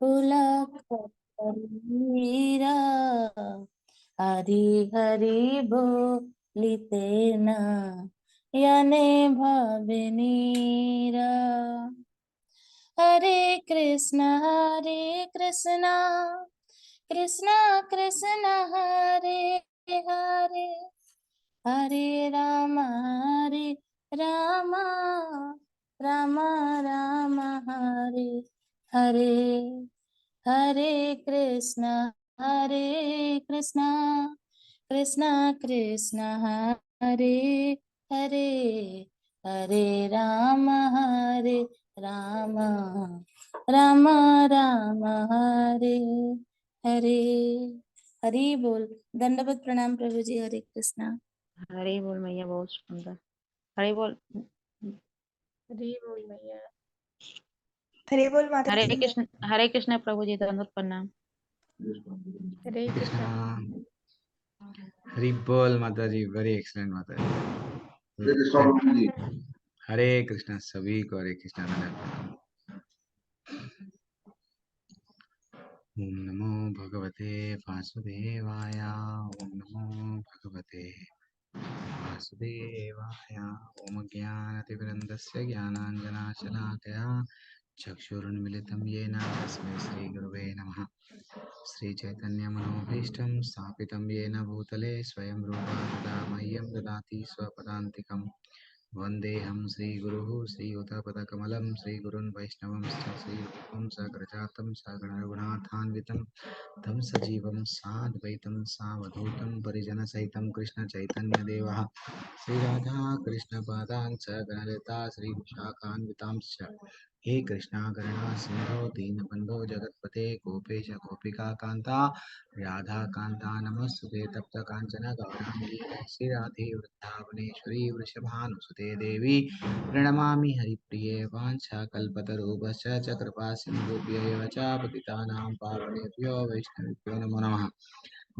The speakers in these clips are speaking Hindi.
पुलक शरीरा हरि हरि बोलितेन यने भवनीरा। हरे कृष्णा कृष्णा कृष्णा हरे हरे, हरे राम राम राम राम हरे हरे। हरे कृष्णा कृष्णा कृष्णा हरे हरे, हरे राम राम राम राम हरे हरे। हरि बोल। दंडवत प्रणाम प्रभु जी। हरे कृष्णा। हरी बोल मैया, बहुत सुंदर। हरी बोल। हरी बोल मैया। हरे बोल माता हरे जी। कृष्ण, हरे कृष्ण प्रभु जी, दंडवत प्रणाम। हरे कृष्णा। हरि बोल माता जी, वेरी एक्सलेंट माता हरे कृष्णा जी। प्रभु जी। हरे कृष्णा सभी को, हरे कृष्णा प्रणाम। ओम नमो भगवते वासुदेवाय, ओम नमो भगवते वासुदेवाय। ओम ज्ञानतिवृन्दस्य ज्ञानाञ्जनाशलाकया चक्षुरुन्मिलितं येन तस्मै श्रीगुरुवे नमः। श्रीचैतन्यमनोभीष्टं स्थापितं येन भूतले स्वयं रूपा तदा मह्यं ददाति स्वपदान्तिकम्। वन्देऽहं श्रीगुरुः श्रीयुतपदकमलं श्रीगुरुन् वैष्णवंश्च श्रीरूपं सग्रजातं सगणरघुनाथान्वितं तं सजीवं साद्वैतं सावधूतं परिजनसहितं कृष्णचैतन्यदेवः श्रीराधा कृष्णपादान् च गणलता श्रीविशाखान्वितांश्च। हे कृष्णा करुणा सिन्धो दीनबन्धो जगत्पते गोपेश गोपिका कान्ता राधा कान्ता नमस्तुते तप्त काञ्चन गौराङ्गी श्रीराधे वृन्दावनेश्वरी वृषभानुसुते देवी प्रणमामि हरिप्रिये वाञ्छाकल्पतरुभ्यश्च च कृपा सिन्धुभ्येव च पतितानां पावनेभ्यो वैष्णवेभ्यो नमो नमः।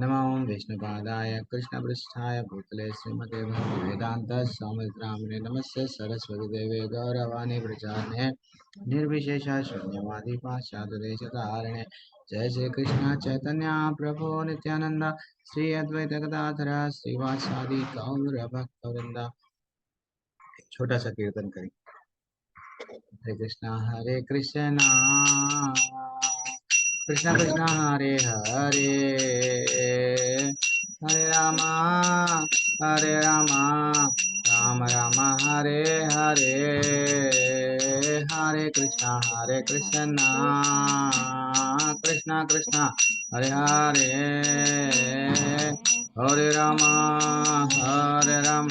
नमो विष्णुपादाय कृष्णपृष्ठाय भूतले श्रीमते भक्तिवेदान्त स्वामित्रामिने नमस्ते सरस्वती देवे गौरवाणी प्रचारणे निर्विशेष शून्यवादी पाश्चात्यदेशतारिणे। जय श्री कृष्ण चैतन्य प्रभु नित्यानंद श्री अद्वैत गदाधर श्रीवासादि गौर भक्तवृंद। छोटा सा कीर्तन करें। हरे कृष्णा कृष्ण कृष्ण हरे हरे, हरे रामा राम राम हरे हरे, हरे कृष्णा कृष्ण कृष्ण हरे हरे, हरे रामा राम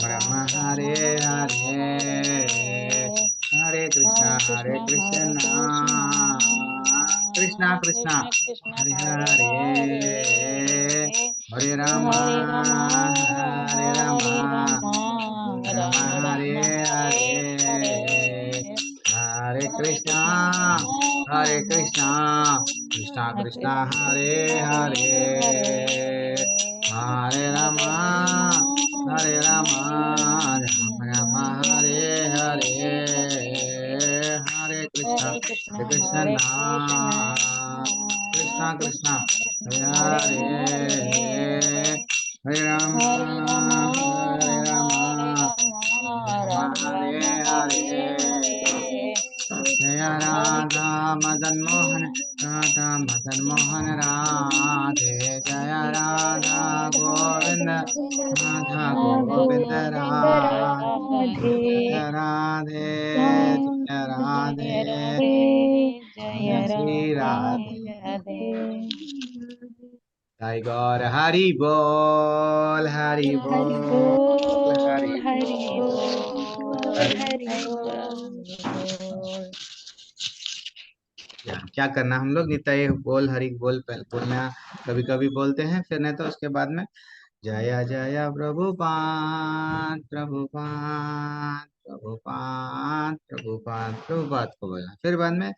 राम हरे हरे, हरे कृष्णा कृष्ण कृष्ण हरे हरे, हरे राम राम हरे हरे, हरे कृष्णा कृष्ण कृष्ण हरे हरे, हरे राम राम राम हरे हरे, हरे कृष्णा कृष्ण कृष्ण हरे हरे, हरे राम हरे हरे। जय राधा मदन मोहन राधे, जय राधा गोविंद राधा गोविंद राधे, जय राधे जय राधे जय श्री राधे। जय गौर हरि बोल हरि हरि बोल हरि बोल हरि बोल बोल हरि हरि बोल। क्या करना हम लोग नित्य बोल हरि बोल बोलना कभी कभी बोलते हैं, फिर नहीं तो उसके बाद में जय जय प्रभुपाद प्रभुपाद प्रभुपाद प्रभुपाद प्रभुपाद को बोलना, फिर बाद में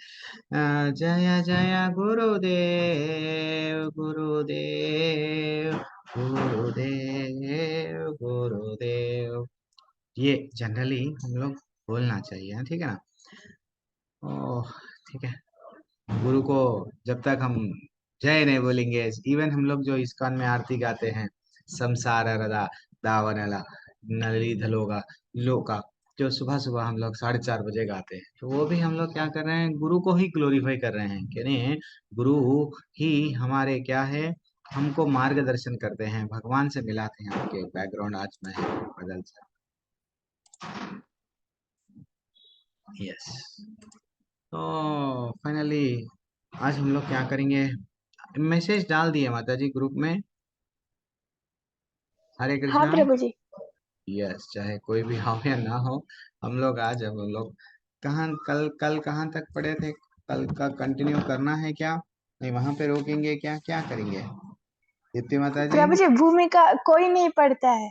जय जय गुरुदेव गुरुदेव गुरुदेव गुरुदेव। ये जनरली हम लोग बोलना चाहिए, ठीक है ना। ओह ठीक है। गुरु को जब तक हम जय नहीं बोलेंगे, इवन हम लोग जो इस्कॉन में आरती गाते हैं, संसार रदा दावनला नली धलोगा लोका, जो सुबह सुबह हम लोग 4:30 बजे गाते हैं, तो वो भी हम लोग क्या कर रहे हैं, गुरु को ही ग्लोरीफाई कर रहे हैं कि नहीं। गुरु ही हमारे क्या है, हमको मार्गदर्शन करते हैं, भगवान से मिलाते हैं। आपके बैकग्राउंड आज में है बदल सा। यस, तो फाइनली आज हम लोग क्या करेंगे, मैसेज डाल दिए माता जी ग्रुप में, हरे हाँ कृष्णा। प्रभु जी। यस, चाहे कोई भी हो या ना हो, हम लोग आज हम लोग कहाँ कल कल कहाँ तक पढ़े थे, कल का कंटिन्यू करना है क्या, नहीं वहां पे रोकेंगे क्या, क्या करेंगे दीप्ति माता जी। प्रभु जी भूमिका कोई नहीं पढ़ता है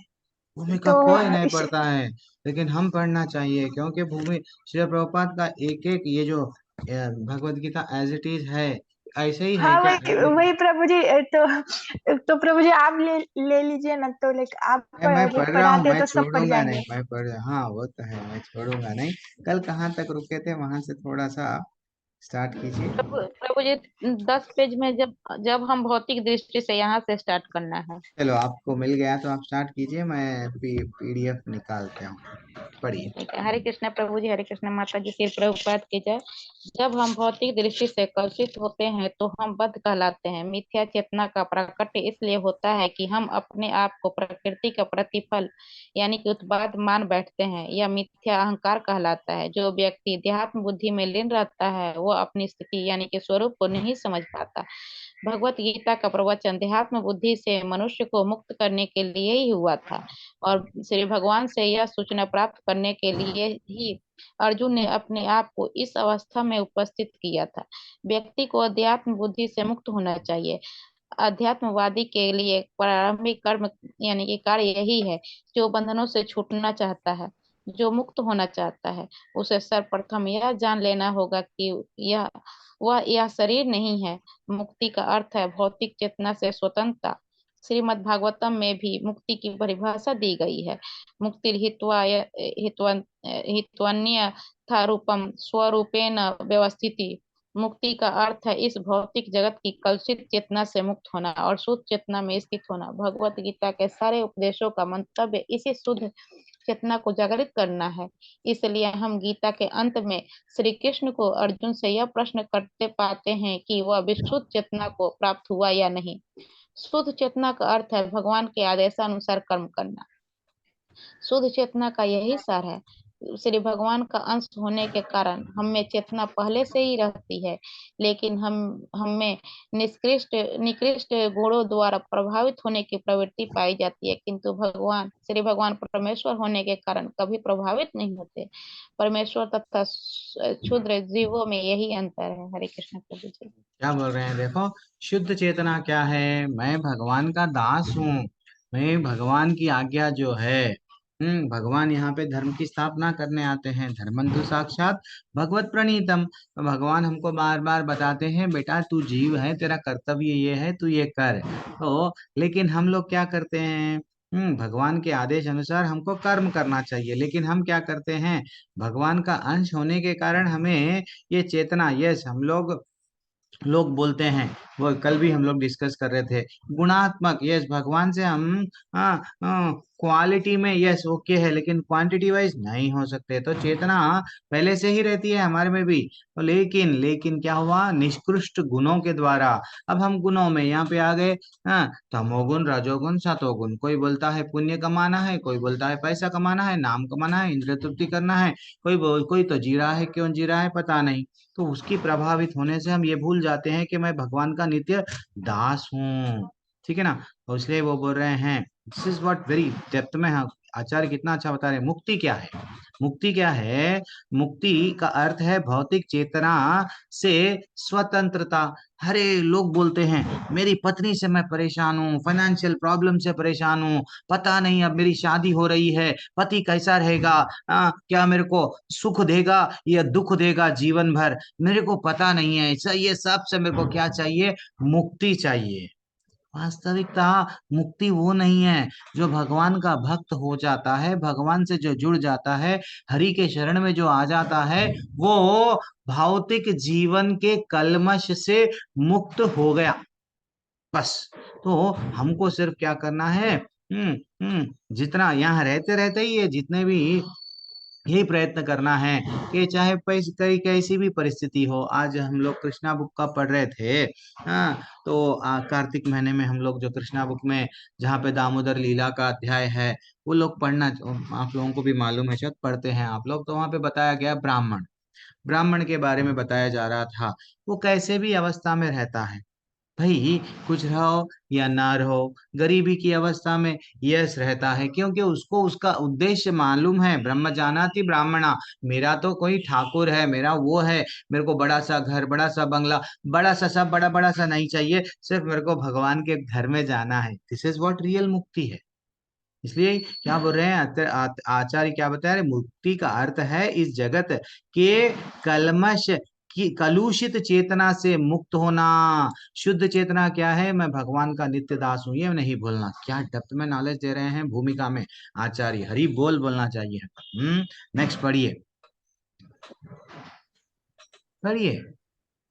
भूमिका तो कोई नहीं पढ़ता है, लेकिन हम पढ़ना चाहिए, क्योंकि भूमि श्री प्रभुपाद का एक एक ये जो Bhagavad Gita as it is है, ऐसे ही है हाँ क्या। वही वही प्रभु जी। तो प्रभु जी आप ले लीजिए ना, तो लाइक आप मैं पढ़ रहा हूँ, पढ़ाते मैं तो सब पढ़ छोड़ूंगा नहीं, जाएंगे। मैं पढ़, हाँ वो तो है, मैं छोड़ूंगा नहीं। कल कहाँ तक रुके थे वहां से थोड़ा सा स्टार्ट कीजिए। प्रभु जी 10 पेज में, जब जब हम भौतिक दृष्टि से यहाँ से स्टार्ट करना है। चलो आपको मिल गया तो आप स्टार्ट कीजिए, मैं पीडीएफ निकालते हूँ, पढ़िए। ठीक है, हरे कृष्णा प्रभु जी, हरे कृष्णा माता जी, श्री प्रभुपाद की जय। जब हम भौतिक दृष्टि से कलुषित होते हैं तो हम बद्ध कहलाते हैं। मिथ्या चेतना का प्रकट इसलिए होता है कि हम अपने आप को प्रकृति का प्रतिफल यानी कि उत्पाद मान बैठते हैं। यह मिथ्या अहंकार कहलाता है। जो व्यक्ति अध्यात्म बुद्धि में लीन रहता है वो अपनी स्थिति यानी कि स्वरूप को नहीं समझ पाता। भगवत गीता का प्रवचन देहात्म बुद्धि से मनुष्य को मुक्त करने के लिए ही हुआ था, और श्री भगवान से यह सूचना प्राप्त करने के लिए ही अर्जुन ने अपने आप को इस अवस्था में उपस्थित किया था। व्यक्ति को अध्यात्म बुद्धि से मुक्त होना चाहिए। अध्यात्मवादी के लिए प्रारंभिक कर्म यानी कि कार्य यही है। जो बंधनों से छूटना चाहता है, जो मुक्त होना चाहता है, उसे सर्वप्रथम यह जान लेना होगा कि यह शरीर नहीं है। मुक्ति का अर्थ है भौतिक चेतना से स्वतंत्रता। श्रीमद् भागवतम में भी मुक्ति की परिभाषा दी गई है। मुक्ति हित्वन्य था रूपम स्वरूपेण व्यवस्थिति। मुक्ति का अर्थ है इस भौतिक जगत की कलुषित चेतना से मुक्त होना और शुद्ध चेतना में स्थित होना। भगवत गीता के सारे उपदेशों का मंतव्य इसी शुद्ध चेतना को जागृत करना है। इसलिए हम गीता के अंत में श्री कृष्ण को अर्जुन से यह प्रश्न करते पाते हैं कि वह विशुद्ध चेतना को प्राप्त हुआ या नहीं। शुद्ध चेतना का अर्थ है भगवान के आदेशानुसार कर्म करना। शुद्ध चेतना का यही सार है। श्री भगवान का अंश होने के कारण हम में चेतना पहले से ही रहती है, लेकिन हमें निकृष्ट गुणों द्वारा प्रभावित होने की प्रवृत्ति पाई जाती है, किंतु श्री भगवान परमेश्वर होने के कारण कभी प्रभावित नहीं होते। परमेश्वर तथा क्षुद्र जीवों में यही अंतर है। हरे कृष्ण प्रभु जी। क्या बोल रहे हैं देखो, शुद्ध चेतना क्या है, मैं भगवान का दास हूँ, मैं भगवान की आज्ञा जो है, भगवान यहाँ पे धर्म की स्थापना करने आते हैं, धर्मंतु साक्षात भगवत प्रणीतम। तो भगवान हमको बार बार बताते हैं बेटा तू जीव है, तेरा कर्तव्य ये है, तू ये कर। तो लेकिन हम लोग क्या करते हैं, भगवान के आदेश अनुसार हमको कर्म करना चाहिए, लेकिन हम क्या करते हैं, भगवान का अंश होने के कारण हमें ये चेतना, यस हम लोग बोलते हैं, वो कल भी हम लोग डिस्कस कर रहे थे, गुणात्मक, यस भगवान से हम क्वालिटी में यस ओके है, लेकिन क्वांटिटी वाइज नहीं हो सकते। तो चेतना पहले से ही रहती है हमारे में भी, तो लेकिन क्या हुआ, निष्कृष्ट गुणों के द्वारा अब हम गुणों में यहाँ पे आ गए। तमोगुण रजोगुण सतोगुण, कोई बोलता है पुण्य कमाना है, कोई बोलता है पैसा कमाना है, नाम कमाना है, इंद्रिय तृप्ति करना है, कोई तो जी रहा है, क्यों जी रहा है पता नहीं। तो उसकी प्रभावित होने से हम ये भूल जाते हैं कि मैं भगवान का नित्य दास हूँ, ठीक है ना। तो इसलिए वो बोल रहे हैं, this is what very depth में है, आचार्य कितना अच्छा बता रहे हैं। मुक्ति क्या है, मुक्ति क्या है, मुक्ति का अर्थ है भौतिक चेतना से स्वतंत्रता। हरे लोग बोलते हैं मेरी पत्नी से मैं परेशान हूँ, फाइनेंशियल प्रॉब्लम से परेशान हूँ, पता नहीं अब मेरी शादी हो रही है, पति कैसा रहेगा, क्या मेरे को सुख देगा या दुख देगा जीवन भर, मेरे को पता नहीं है। ये सब से मेरे को क्या चाहिए, मुक्ति चाहिए। वास्तविकता मुक्ति वो नहीं है जो भगवान का भक्त हो जाता है, भगवान से जो जुड़ जाता है, हरि के शरण में जो आ जाता है, वो भौतिक जीवन के कलमश से मुक्त हो गया, बस। तो हमको सिर्फ क्या करना है, जितना यहाँ रहते रहते ही है, जितने भी यही प्रयत्न करना है कि चाहे कई कैसी भी परिस्थिति हो। आज हम लोग कृष्णा बुक का पढ़ रहे थे। हाँ, तो कार्तिक महीने में हम लोग जो कृष्णा बुक में जहाँ पे दामोदर लीला का अध्याय है, वो लोग पढ़ना, आप लोगों को भी मालूम है, शायद पढ़ते हैं आप लोग। तो वहाँ पे बताया गया ब्राह्मण, ब्राह्मण के बारे में बताया जा रहा था। वो कैसे भी अवस्था में रहता है भाई, कुछ रहो या ना रहो, गरीबी की अवस्था में यश रहता है, क्योंकि उसको उसका उद्देश्य मालूम है। ब्रह्म जानाति ब्राह्मणा, मेरा तो कोई ठाकुर है, मेरा वो है, मेरे को बड़ा सा घर, बड़ा सा बंगला, बड़ा सा सब, बड़ा बड़ा सा नहीं चाहिए, सिर्फ मेरे को भगवान के घर में जाना है। दिस इज व्हाट रियल मुक्ति है। इसलिए क्या बोल रहे हैं आचार्य, क्या बता रहे हैं? मुक्ति का अर्थ है इस जगत के कलमश की कलुषित चेतना से मुक्त होना। शुद्ध चेतना क्या है? मैं भगवान का नित्य दास हूं, ये नहीं भूलना। क्या डेप्थ में नॉलेज दे रहे हैं भूमिका में आचार्य, हरि बोल बोलना चाहिए। नेक्स्ट पढ़िए, पढ़िए।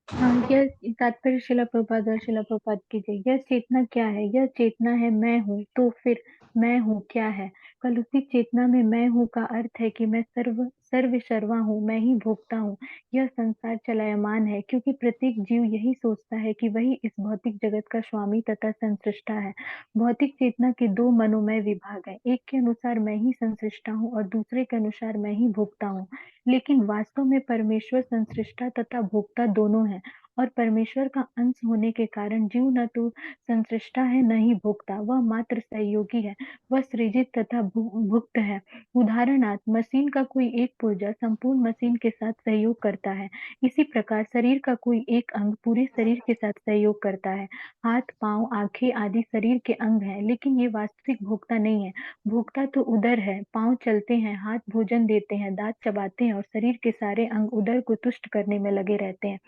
हाँ, यह तात्पर्य शिला प्रभुपाद और शिला प्रभुपाद की जय। यह चेतना क्या है? यह चेतना है मैं हूँ। तो फिर मैं हूँ क्या है? कलुषित चेतना में मैं हूँ का अर्थ है कि मैं सर्वा हूँ, मैं ही भोगता हूँ। यह संसार चलायमान है क्योंकि प्रत्येक जीव यही सोचता है कि वही इस भौतिक जगत का स्वामी तथा संसृष्टा है। भौतिक चेतना के दो मनोमय विभाग हैं, एक के अनुसार मैं ही संसृष्टा हूँ और दूसरे के अनुसार मैं ही भोगता हूँ। लेकिन वास्तव में परमेश्वर संसृष्टा तथा भोक्ता दोनों है और परमेश्वर का अंश होने के कारण जीव न तो संसृष्टा है न ही भोक्ता, वह मात्र सहयोगी है। वह सृजित तथा भुक्त है। उदाहरणार्थ, मशीन का कोई एक पुर्जा संपूर्ण मशीन के साथ सहयोग करता है। इसी प्रकार शरीर का कोई एक अंग पूरे शरीर के साथ सहयोग करता है। हाथ, पांव, आंखें आदि शरीर के अंग हैं, लेकिन ये वास्तविक भोक्ता नहीं है। भोक्ता तो उदर है। पांव चलते हैं, हाथ भोजन देते हैं, दांत चबाते हैं और शरीर के सारे अंग उदर को तुष्ट करने में लगे रहते हैं,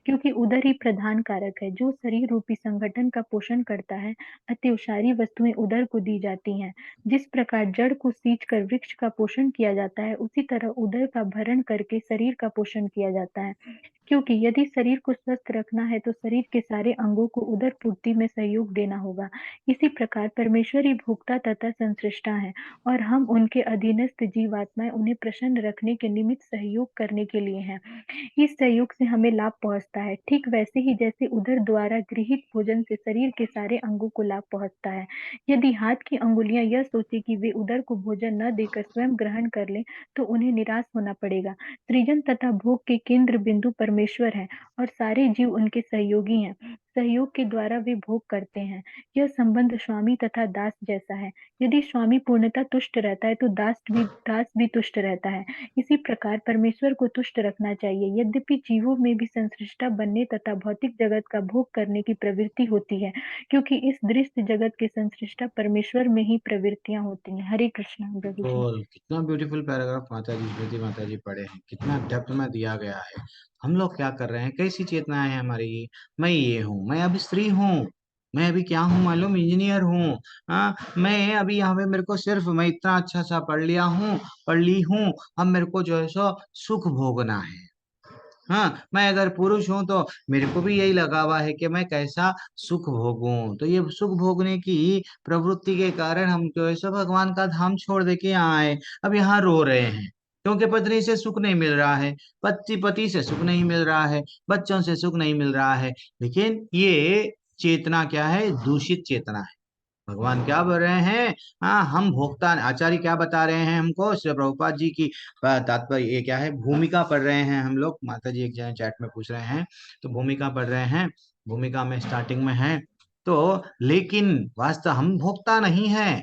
क्योंकि उदर ही प्रधान कारक है जो शरीर रूपी संगठन का पोषण करता है। अतएव सारी वस्तुएं उदर को दी जाती हैं। जिस प्रकार जड़ को सींच कर वृक्ष का पोषण किया जाता है, उसी तरह उदर का भरण करके शरीर का पोषण किया जाता है। क्योंकि यदि शरीर को स्वस्थ रखना है तो शरीर के सारे अंगों को उदर पूर्ति में सहयोग देना होगा। इसी प्रकार परमेश्वर ही भोक्ता तथा संसृष्टा है और हम उनके अधीनस्थ जीवात्माएं उन्हें प्रसन्न रखने के निमित्त सहयोग करने के लिए हैं। इस सहयोग से हमें लाभ पहुंचता है, ठीक वैसे ही जैसे उदर द्वारा गृहित भोजन से शरीर के सारे अंगों को लाभ पहुंचता है। यदि हाथ की अंगुलियां यह सोचे कि वे उदर को भोजन न देकर स्वयं ग्रहण कर लें, तो उन्हें निराश होना पड़ेगा। सृजन तथा भोग के केंद्र बिंदु परमेश्वर है और सारे जीव उनके सहयोगी हैं। सहयोग के द्वारा वे भोग करते हैं। यह संबंध स्वामी तथा दास जैसा है। यदि स्वामी पूर्णतः तुष्ट रहता है तो दास भी तुष्ट रहता है। इसी प्रकार परमेश्वर को तुष्ट रखना चाहिए। यद्यपि जीवों में भी संसृष्टा बनने तथा भौतिक जगत का भोग करने की प्रवृत्ति होती है, क्योंकि इस दृश्य जगत के संसृष्टा परमेश्वर में ही प्रवृत्तियां होती हैं। हरे कृष्ण प्रभु जी। बिल्कुल, कितना ब्यूटीफुल पैराग्राफ माता जी, स्मृति माता जी पढ़े हैं, कितना डेप्थ में दिया गया है। हम लोग क्या कर रहे हैं, कैसी चेतना है हमारी? मैं ये हूँ, मैं अभी स्त्री हूँ, मैं अभी क्या हूँ मालूम? इंजीनियर हूँ। हाँ, मैं अभी यहाँ पे, मेरे को सिर्फ, मैं इतना अच्छा सा पढ़ लिया हूँ, पढ़ ली हूँ, अब मेरे को जो है सो सुख भोगना है। हाँ, मैं अगर पुरुष हूं तो मेरे को भी यही लगा हुआ है कि मैं कैसा सुख भोगूं। तो ये सुख भोगने की प्रवृत्ति के कारण हम जो है सो भगवान का धाम छोड़ दे के यहाँ आए। अब यहाँ रो रहे हैं क्योंकि पत्नी से सुख नहीं मिल रहा है, पति से सुख नहीं मिल रहा है, बच्चों से सुख नहीं मिल रहा है। लेकिन ये चेतना क्या है? दूषित चेतना है। भगवान क्या बोल रहे हैं? हाँ, हम भोक्ता। आचार्य क्या बता रहे हैं हमको? श्री प्रभुपाद जी की तात्पर्य ये क्या है? भूमिका पढ़ रहे हैं हम लोग। माता जी एक जगह चैट में पूछ रहे हैं, तो भूमिका पढ़ रहे हैं। भूमिका में स्टार्टिंग में है तो, लेकिन वास्तव हम भोक्ता नहीं है।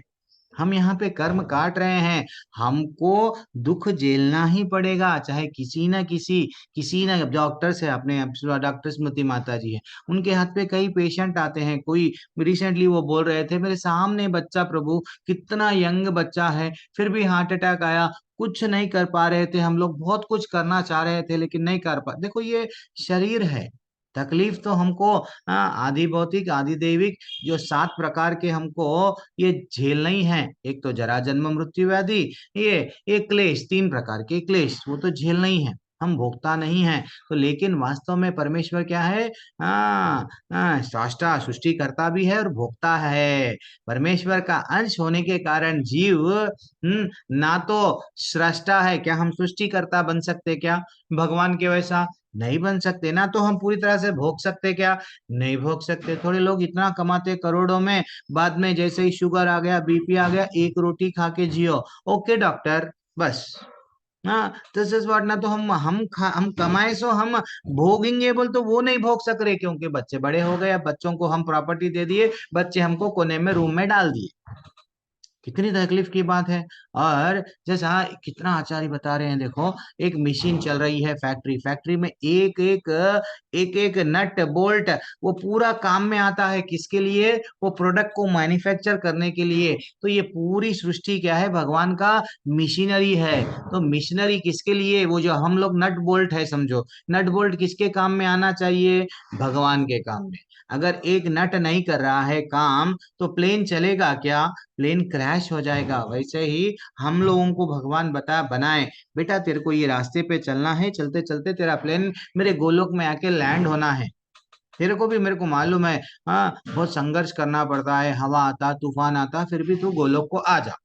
हम यहाँ पे कर्म काट रहे हैं, हमको दुख झेलना ही पड़ेगा, चाहे किसी ना डॉक्टर से, अपने डॉक्टर स्मृति माता जी है, उनके हाथ पे कई पेशेंट आते हैं। कोई रिसेंटली वो बोल रहे थे, मेरे सामने बच्चा, प्रभु कितना यंग बच्चा है, फिर भी हार्ट अटैक आया, कुछ नहीं कर पा रहे थे, हम लोग बहुत कुछ करना चाह रहे थे लेकिन नहीं कर पा। देखो, ये शरीर है, तकलीफ तो हमको आदि भौतिक आदि दैविक जो 7 प्रकार के हमको ये झेलना ही है। एक तो जरा जन्म मृत्यु व्याधि, ये क्लेश, 3 प्रकार के क्लेश वो तो झेलना ही है, हम भोगता नहीं है। तो लेकिन वास्तव में परमेश्वर क्या है? स्रष्टा, सृष्टिकर्ता भी है और भोक्ता है। परमेश्वर का अंश होने के कारण जीव ना तो सृष्टा है, क्या हम सृष्टिकर्ता बन सकते क्या भगवान के वैसा? नहीं बन सकते। ना तो हम पूरी तरह से भोग सकते क्या? नहीं भोग सकते। थोड़े लोग इतना कमाते करोड़ों में, बाद में जैसे ही शुगर आ गया, बीपी आ गया, एक रोटी खा के जियो, ओके डॉक्टर, बस। हाँ, दिस इज व्हाट। ना तो हम कमाए सो हम भोगेंगे बोल, तो वो नहीं भोग सक रहे, क्योंकि बच्चे बड़े हो गए। अब बच्चों को हम प्रॉपर्टी दे दिए, बच्चे हमको कोने में रूम में डाल दिए। कितनी तकलीफ की बात है। और जैसा कितना आचार्य बता रहे हैं, देखो एक मशीन चल रही है, फैक्ट्री में एक नट बोल्ट वो पूरा काम में आता है, किसके लिए? वो प्रोडक्ट को मैन्युफैक्चर करने के लिए। तो ये पूरी सृष्टि क्या है? भगवान का मशीनरी है। तो मशीनरी किसके लिए? वो जो हम लोग नट बोल्ट है, समझो नट बोल्ट किसके काम में आना चाहिए? भगवान के काम में। अगर एक नट नहीं कर रहा है काम, तो प्लेन चलेगा क्या? प्लेन क्रैश हो जाएगा। वैसे ही हम लोगों को भगवान बनाए, बेटा तेरे को ये रास्ते पे चलना है, चलते चलते तेरा प्लेन मेरे गोलोक में आके लैंड होना है। तेरे को भी, मेरे को मालूम है, हाँ बहुत संघर्ष करना पड़ता है, हवा आता, तूफान आता, फिर भी तू गोलोक को आ जा।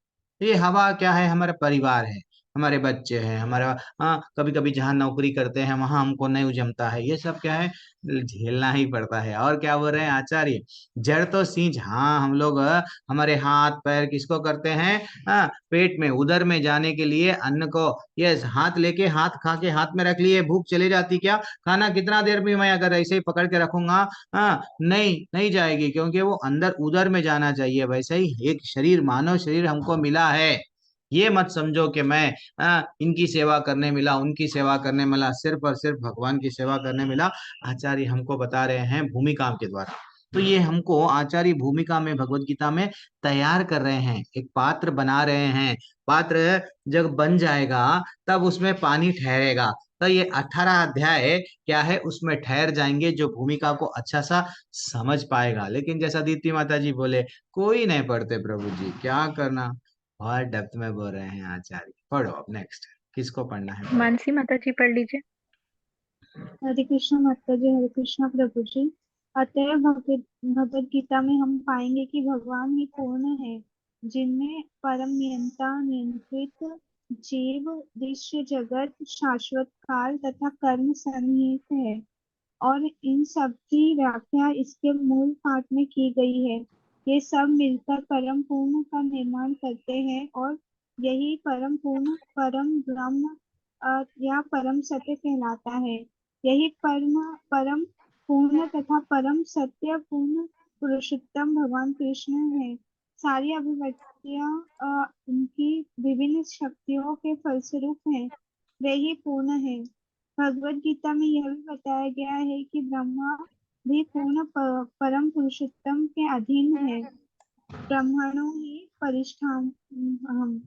ये हवा क्या है? हमारा परिवार है, हमारे बच्चे हैं, हमारा, हाँ कभी कभी जहाँ नौकरी करते हैं वहां हमको नहीं जमता है, ये सब क्या है? झेलना ही पड़ता है। और क्या बोल रहे हैं आचार्य? जड़ तो सींच, हाँ हम लोग हमारे हाथ पैर किसको करते हैं? पेट में, उदर में जाने के लिए अन्न को, यस, हाथ लेके, हाथ खा के हाथ में रख लिए, भूख चली जाती क्या? खाना कितना देर भी मैं अगर ऐसे ही पकड़ के रखूंगा, नहीं नहीं जाएगी, क्योंकि वो अंदर उदर में जाना चाहिए। वैसे ही एक शरीर, मानव शरीर हमको मिला है। ये मत समझो कि मैं इनकी सेवा करने मिला, उनकी सेवा करने मिला, सिर्फ और सिर्फ भगवान की सेवा करने मिला। आचार्य हमको बता रहे हैं भूमिका के द्वारा। तो ये हमको आचार्य भूमिका में, भगवत गीता में तैयार कर रहे हैं, एक पात्र बना रहे हैं। पात्र जब बन जाएगा तब उसमें पानी ठहरेगा। तो ये 18 अध्याय क्या है, उसमें ठहर जाएंगे जो भूमिका को अच्छा सा समझ पाएगा। लेकिन जैसा दीप्ति माता जी बोले, कोई नहीं पढ़ते प्रभु जी, क्या करना। बहुत डेप्थ में बोल रहे हैं आचार्य। पढ़ो अब नेक्स्ट, किसको पढ़ना है पढ़ो। मानसी माता जी पढ़ लीजिए। हरे कृष्णा माता जी, हरे कृष्णा प्रभु जी। अतः भगवत गीता में हम पाएंगे कि भगवान ही पूर्ण है, जिनमें परम नियंता, नियंत्रित, जीव, दृश्य जगत, शाश्वत काल तथा कर्म सन्निहित है। और इन सब की व्याख्या इसके मूल पाठ में की गई है। ये सब मिलकर परम पूर्ण का निर्माण करते हैं, और यही परम पूर्ण, परम ब्रह्म या परम सत्य कहलाता है। यही परम पूर्ण तथा परम सत्य पूर्ण पुरुषोत्तम भगवान कृष्ण है। सारी अभिव्यक्तियां उनकी विभिन्न शक्तियों के फलस्वरूप हैं। वे ही पूर्ण है। भगवत गीता में यह भी बताया गया है कि ब्रह्मा भी पूर्ण परम पुरुषोत्तम के अधीन है। ब्रह्मणो ही परिष्ठाम हम।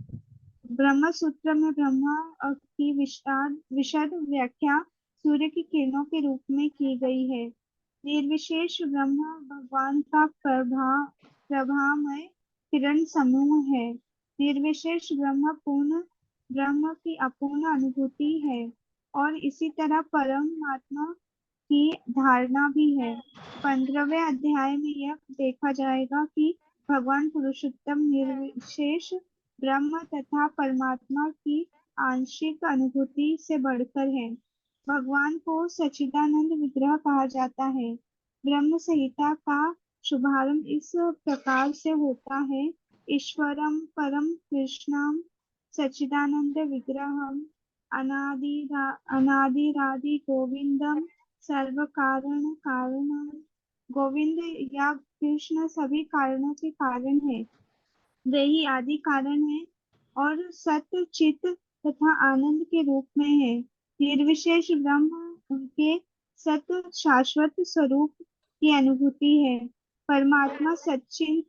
ब्रह्म सूत्र में ब्रह्मा की विशद व्याख्या सूर्य की किरणों के रूप में की गई है। निर्विशेष ब्रह्म भगवान का प्रभामय किरण समूह है। निर्विशेष ब्रह्म पूर्ण ब्रह्म की अपूर्ण अनुभूति है, और इसी तरह परमात्मा की धारणा भी है। 15वें अध्याय में यह देखा जाएगा कि भगवान पुरुषोत्तम निर्विशेष ब्रह्म तथा परमात्मा की आंशिक अनुभूति से बढ़कर है। भगवान को सच्चिदानंद विग्रह कहा जाता है। ब्रह्म संहिता का शुभारंभ इस प्रकार से होता है: ईश्वरम परम कृष्णम सच्चिदानंद विग्रहम अनादिरादि गोविंदम सर्व कारण कारणम। गोविंद या कृष्ण सभी कारणों के कारण है। वे ही आदि कारण है और सत्य, चित तथा आनंद के रूप में है। निर्विशेष ब्रह्म उनके सत्य शाश्वत स्वरूप की अनुभूति है। परमात्मा सच्चित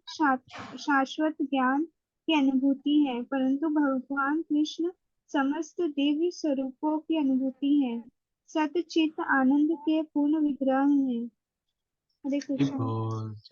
शाश्वत ज्ञान की अनुभूति है, परंतु भगवान कृष्ण समस्त दिव्य स्वरूपों की अनुभूति है। सतचित आनंद के पूर्ण विग्रह हैं। हरे कृष्ण।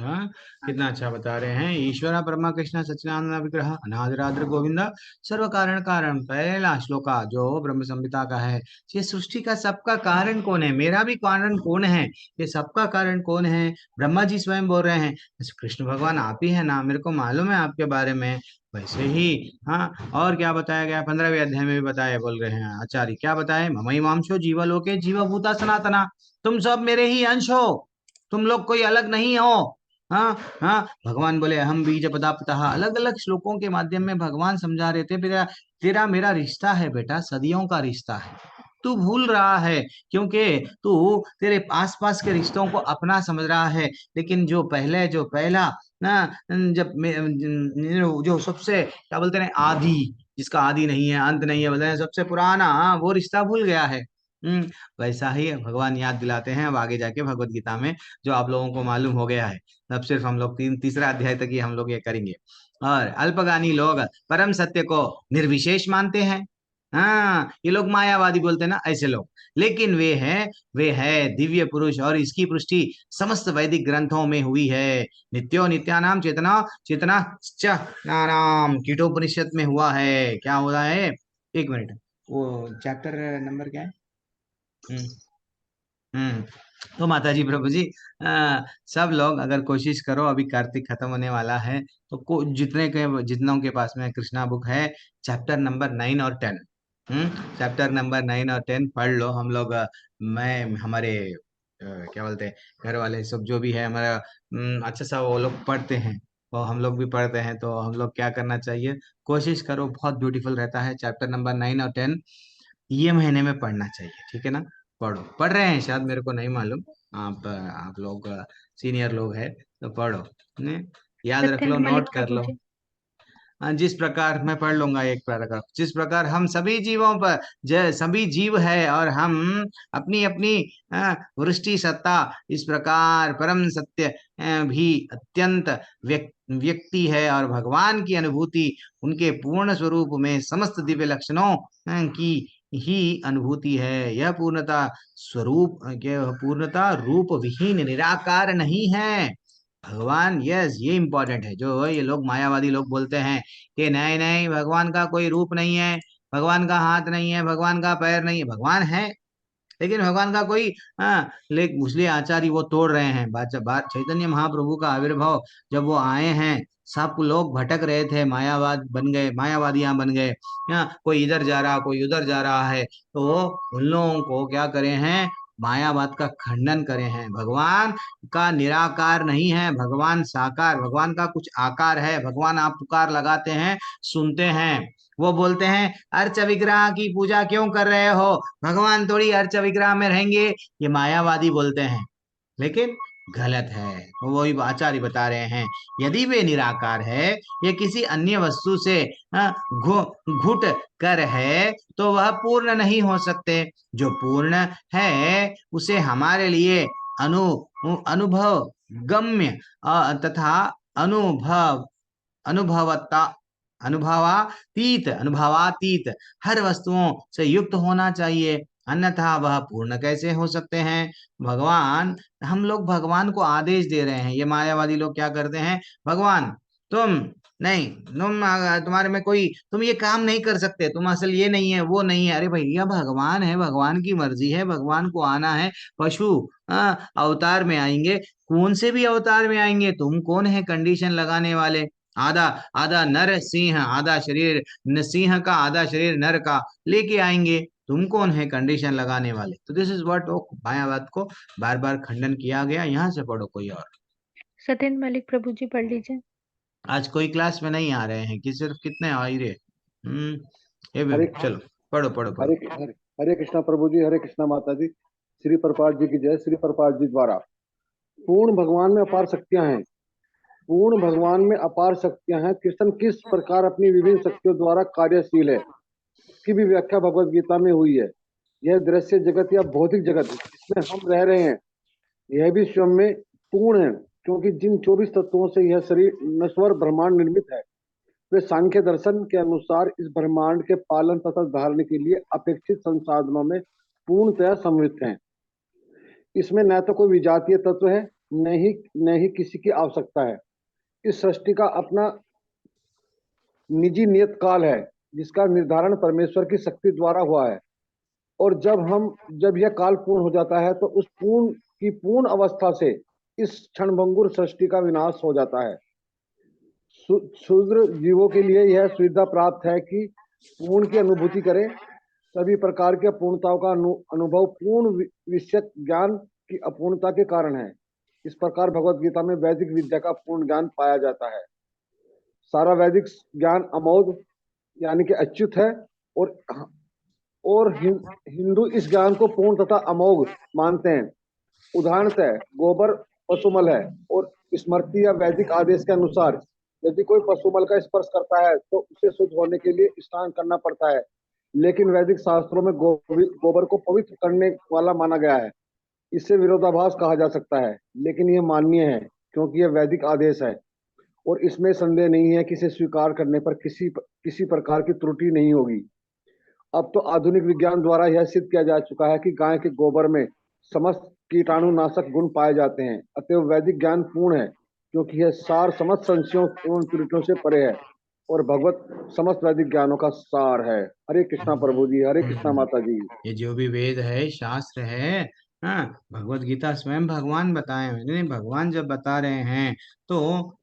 हाँ, कितना अच्छा बता रहे हैं। ईश्वर परमा कृष्ण सच्चिदानंद विग्रह अनादिराद्र गोविंद सर्व कारण कारण, पहला श्लोका जो ब्रह्म संहिता का है। ये सृष्टि का सबका कारण कौन है? मेरा भी कारण कौन है? ये सबका कारण कौन है? ब्रह्मा जी स्वयं बोल रहे हैं, कृष्ण भगवान आप ही है ना, मेरे को मालूम है आपके बारे में। वैसे ही हाँ, और क्या बताया गया 15वें अध्याय में भी बताया, बोल रहे हैं आचार्य, क्या बताए? ममैवांशो जीवलोके जीवभूता सनातना, तुम सब मेरे ही अंश हो, तुम लोग कोई अलग नहीं हो। हाँ हाँ, भगवान बोले हम बीज पदापतः, अलग अलग श्लोकों के माध्यम में भगवान समझा रहे थे, तेरा तेरा मेरा रिश्ता है बेटा, सदियों का रिश्ता है। तू भूल रहा है क्योंकि तू तेरे आसपास के रिश्तों को अपना समझ रहा है, लेकिन जो पहला ना, जब जो सबसे क्या बोलते हैं आदि, जिसका आदि नहीं है अंत नहीं है, बोलते हैं सबसे पुराना, वो रिश्ता भूल गया है। वैसा ही भगवान याद दिलाते हैं अब आगे जाके भगवत गीता में, जो आप लोगों को मालूम हो गया है। अब सिर्फ हम लोग तीसरा अध्याय तक ही हम लोग ये करेंगे। और अल्पगानी लोग परम सत्य को निर्विशेष मानते हैं। हाँ, ये लोग मायावादी बोलते हैं ना, ऐसे लोग। लेकिन वे है दिव्य पुरुष, और इसकी पुष्टि समस्त वैदिक ग्रंथों में हुई है। नित्यो नित्यानाम चेतना चेतना च नानाम, कीटोपनिषद में हुआ है। क्या हो रहा है? एक मिनट, वो चैप्टर नंबर क्या है? हम्म हम्म तो माता जी प्रभु जी, सब लोग अगर कोशिश करो, अभी कार्तिक खत्म होने वाला है, तो जितनों के पास में कृष्णा बुक है, चैप्टर नंबर 9 और 10, चैप्टर नंबर 9 और 10 पढ़ लो। हम लोग मैं हमारे क्या बोलते हैं, घर वाले सब जो भी है हमारा, अच्छा सा वो लोग पढ़ते हैं, और हम लोग भी पढ़ते हैं। तो हम लोग क्या करना चाहिए, कोशिश करो, बहुत ब्यूटीफुल रहता है। चैप्टर नंबर 9 और 10 ये महीने में पढ़ना चाहिए, ठीक है ना? पढ़ रहे हैं शायद, मेरे को नहीं मालूम। आप लोग सीनियर लोग हैं तो पढ़ो, ने याद रख लो, सत्येंद्र मलिक नोट कर प्रभु लो। जी। जिस प्रकार मैं पढ़ लूंगा एक पैराग्राफ, जिस प्रकार हम सभी जीवों पर, सभी जीव है और हम अपनी अपनी वृष्टि सत्ता, इस प्रकार परम सत्य भी अत्यंत व्यक्ति है, और भगवान की अनुभूति उनके पूर्ण स्वरूप में समस्त दिव्य लक्षणों की ही अनुभूति है। यह पूर्णता स्वरूप पूर्णता रूप विहीन निराकार नहीं है भगवान। यस, ये इंपॉर्टेंट है। जो ये लोग मायावादी लोग बोलते हैं कि नहीं नहीं, भगवान का कोई रूप नहीं है, भगवान का हाथ नहीं है, भगवान का पैर नहीं है। भगवान है, लेकिन भगवान का कोई, हाँ, लेकिन मुस्लिम आचार्य वो तोड़ रहे हैं बात बात। चैतन्य महाप्रभु का आविर्भाव जब वो आए हैं, सब लोग भटक रहे थे, मायावाद बन गए, मायावादियां बन गए। कोई इधर जा रहा, कोई उधर जा रहा है, तो उन लोगों को क्या करे हैं, मायावाद का खंडन करे हैं। भगवान का निराकार नहीं है, भगवान साकार, भगवान का कुछ आकार है। भगवान आप पुकार लगाते हैं, सुनते हैं। वो बोलते हैं अर्च विग्रह की पूजा क्यों कर रहे हो, भगवान थोड़ी अर्च विग्रह में रहेंगे, ये मायावादी बोलते हैं। लेकिन गलत है, वही आचार्य बता रहे हैं। यदि वे निराकार है, या किसी अन्य वस्तु से घुट कर है, तो वह पूर्ण नहीं हो सकते। जो पूर्ण है उसे हमारे लिए अनुभव गम्य तथा अनुभव अनुभवता अनुभवातीत हर वस्तुओं से युक्त होना चाहिए, अन्यथा वह पूर्ण कैसे हो सकते हैं? भगवान, हम लोग भगवान को आदेश दे रहे हैं। ये मायावादी लोग क्या करते हैं, भगवान तुम नहीं, तुम्हारे में कोई, तुम ये काम नहीं कर सकते, तुम असल ये नहीं है, वो नहीं है। अरे भैया, भगवान है, भगवान की मर्जी है, भगवान को आना है। पशु अवतार में आएंगे, कौन से भी अवतार में आएंगे, तुम कौन है कंडीशन लगाने वाले? आधा आधा नर सिंह, आधा शरीर सिंह का, आधा शरीर नर का लेके आएंगे, तुम कौन है कंडीशन लगाने वाले? तो दिस इज व्हाट मायावाद को बार बार खंडन किया गया। यहाँ से पढ़ो कोई और। सत्येंद्र मलिक प्रभु जी पढ़ लीजिए। आज कोई क्लास में नहीं आ रहे हैं कि सिर्फ कितने आ ही रहे? हरे चलो पढ़ो पढ़ो पढ़ो। हरे हरे हरे कृष्णा प्रभु जी, हरे कृष्णा माता जी। श्री प्रपाद जी की जय। श्री प्रपाद जी द्वारा पूर्ण भगवान में अपार शक्तियां हैं। पूर्ण भगवान में अपार शक्तियां हैं। कृष्ण किस प्रकार अपनी विभिन्न शक्तियों द्वारा कार्यशील है, इसकी भी व्याख्या भगवत गीता में हुई है। यह दृश्य जगत या भौतिक जगत जिसमें हम रह रहे हैं, यह भी स्वयं में पूर्ण है, क्योंकि जिन 24 तत्वों से यह शरीर नश्वर ब्रह्मांड निर्मित है, वे सांख्य दर्शन के अनुसार इस ब्रह्मांड के पालन तथा धारण के लिए अपेक्षित संसाधनों में पूर्णतः समृद्ध हैं। इसमें न तो कोई विजातीय तत्व है, न ही किसी की आवश्यकता है। इस सृष्टि का अपना निजी नियत काल है, जिसका निर्धारण परमेश्वर की शक्ति द्वारा हुआ है। और जब यह काल पूर्ण हो जाता है तो उस पूर्ण अवस्था से इस क्षणभंगुर सृष्टि का विनाश हो जाता है। शूद्र जीवों के लिए यह सुविधा प्राप्त है कि पूर्ण की अनुभूति करें। सभी प्रकार के पूर्णताओं का अनुभव पूर्ण विषयक ज्ञान की अपूर्णता के कारण है। इस प्रकार भगवत गीता में वैदिक विद्या का पूर्ण ज्ञान पाया जाता है। सारा वैदिक ज्ञान अमोघ यानी कि अच्युत है, और हिंदू इस ज्ञान को पूर्ण तथा अमोघ मानते हैं। उदाहरणतः गोबर पशुमल है, और स्मृति या वैदिक आदेश के अनुसार यदि कोई पशुमल का स्पर्श करता है तो उसे शुद्ध होने के लिए स्नान करना पड़ता है। लेकिन वैदिक शास्त्रों में गोबर को पवित्र करने वाला माना गया है। इससे विरोधाभास कहा जा सकता है, लेकिन यह माननीय है क्योंकि यह वैदिक आदेश है और इसमें संदेह नहीं है कि इसे स्वीकार करने पर किसी प्रकार की त्रुटि नहीं होगी। अब तो आधुनिक विज्ञान द्वारा यह सिद्ध किया जा चुका है कि गाय के गोबर में समस्त कीटाणुनाशक गुण पाए जाते हैं। अतएव वैदिक ज्ञान पूर्ण है क्योंकि यह सार समस्त संशयों एवं त्रुटियों से परे है और भगवत समस्त वैदिक ज्ञानों का सार है। हरे कृष्णा प्रभु जी, हरे कृष्णा माता जी। ये जो भी वेद है, शास्त्र है, हाँ, भगवत गीता स्वयं भगवान बताए हैं। भगवान जब बता रहे हैं तो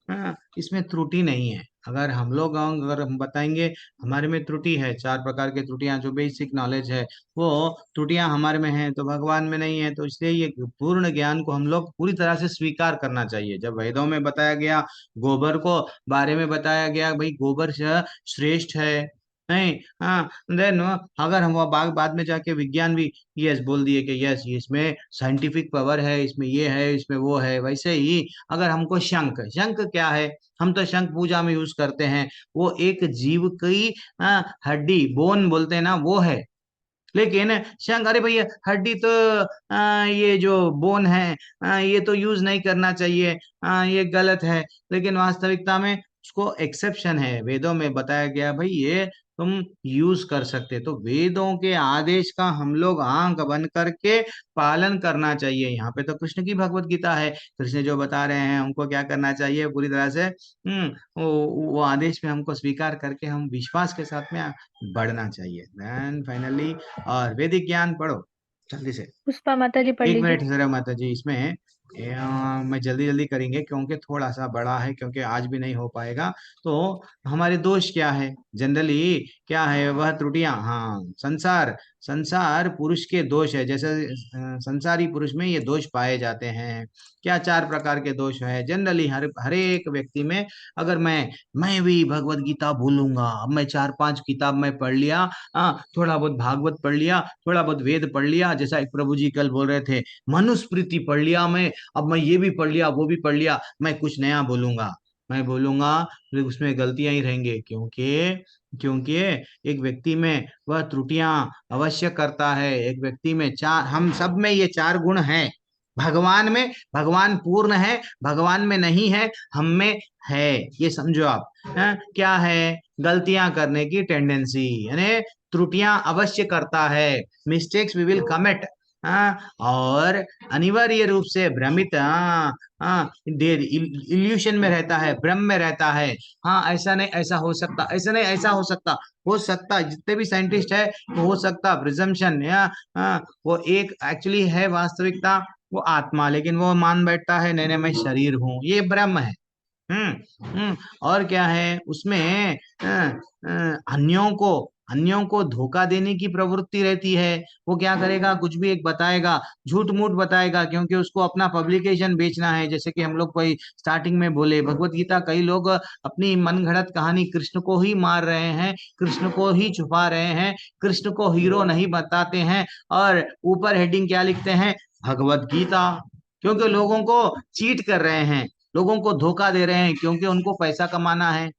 हाँ, इसमें त्रुटि नहीं है। अगर हम बताएंगे हमारे में त्रुटि है, 4 प्रकार की त्रुटियां, जो बेसिक नॉलेज है वो त्रुटियां हमारे में हैं तो भगवान में नहीं है। तो इसलिए ये पूर्ण ज्ञान को हम लोग पूरी तरह से स्वीकार करना चाहिए। जब वेदों में बताया गया, गोबर को बारे में बताया गया, भाई गोबर श्रेष्ठ है, नहीं, हाँ, देन अगर हम बाद में जाके विज्ञान भी यस बोल दिए कि यस इसमें साइंटिफिक पावर है, इसमें ये है, इसमें वो है। वैसे ही अगर हमको शंख क्या है, हम तो शंख पूजा में यूज करते हैं। वो एक जीव की हड्डी, बोन बोलते हैं ना, वो है। लेकिन शंख, अरे भैया हड्डी तो ये जो बोन है, ये तो यूज नहीं करना चाहिए, ये गलत है। लेकिन वास्तविकता में उसको एक्सेप्शन है, वेदों में बताया गया भाई ये तुम यूज कर सकते। तो वेदों के आदेश का हम लोग आंख बंद करके पालन करना चाहिए। यहाँ पे तो कृष्ण की भगवत गीता है, कृष्ण जो बता रहे हैं हमको क्या करना चाहिए, पूरी तरह से वो आदेश में हमको स्वीकार करके हम विश्वास के साथ में बढ़ना चाहिए। देन फाइनली और वैदिक ज्ञान पढ़ो जल्दी से। पुष्पा माता जी पढ़ एक लीजिए। मिनट जरा माता जी, इसमें मैं जल्दी जल्दी करेंगे क्योंकि थोड़ा सा बड़ा है, क्योंकि आज भी नहीं हो पाएगा। तो हमारे दोष क्या है, जनरली क्या है वह त्रुटियां, हाँ, संसार पुरुष के दोष है। जैसे संसारी पुरुष में ये दोष पाए जाते हैं। क्या 4 प्रकार के दोष है जनरली हर एक व्यक्ति में। अगर मैं भी भगवत गीता बोलूंगा, अब मैं 4-5 किताब में पढ़ लिया, थोड़ा बहुत भागवत पढ़ लिया, थोड़ा बहुत वेद पढ़ लिया, जैसा एक प्रभु जी कल बोल रहे थे, मनुस्मृति पढ़ लिया मैं, अब मैं ये भी पढ़ लिया वो भी पढ़ लिया, मैं कुछ नया बोलूंगा, फिर उसमें गलतियां ही रहेंगे। क्योंकि एक व्यक्ति में वह त्रुटियां अवश्य करता है। एक व्यक्ति में हम सब में ये 4 गुण हैं। भगवान पूर्ण है, भगवान में नहीं है, हम में है। ये समझो आप। क्या है, गलतियां करने की टेंडेंसी, यानी त्रुटियां अवश्य करता है, मिस्टेक्स वी विल कमिट। और अनिवार्य रूप से भ्रमित, इल्यूशन में रहता है, भ्रम में रहता है। हाँ, ऐसा नहीं ऐसा हो सकता, ऐसा नहीं ऐसा हो सकता। जितने भी साइंटिस्ट है वो हो सकता, प्रिजम्पशन, या वो एक एक्चुअली है वास्तविकता वो आत्मा, लेकिन वो मान बैठता है नहीं नहीं मैं शरीर हूँ, ये ब्रह्म है। और क्या है उसमें, अन्यों को धोखा देने की प्रवृत्ति रहती है। वो क्या करेगा, कुछ भी एक बताएगा, झूठ मूठ बताएगा, क्योंकि उसको अपना पब्लिकेशन बेचना है। जैसे कि हम लोग कोई स्टार्टिंग में बोले, भगवत गीता कई लोग अपनी मनगढ़ंत कहानी कृष्ण को ही मार रहे हैं, कृष्ण को ही छुपा रहे हैं, कृष्ण को हीरो नहीं बताते हैं, और ऊपर हेडिंग क्या लिखते हैं, भगवत गीता। क्योंकि लोगों को चीट कर रहे हैं, लोगों को धोखा दे रहे हैं, क्योंकि उनको पैसा कमाना है।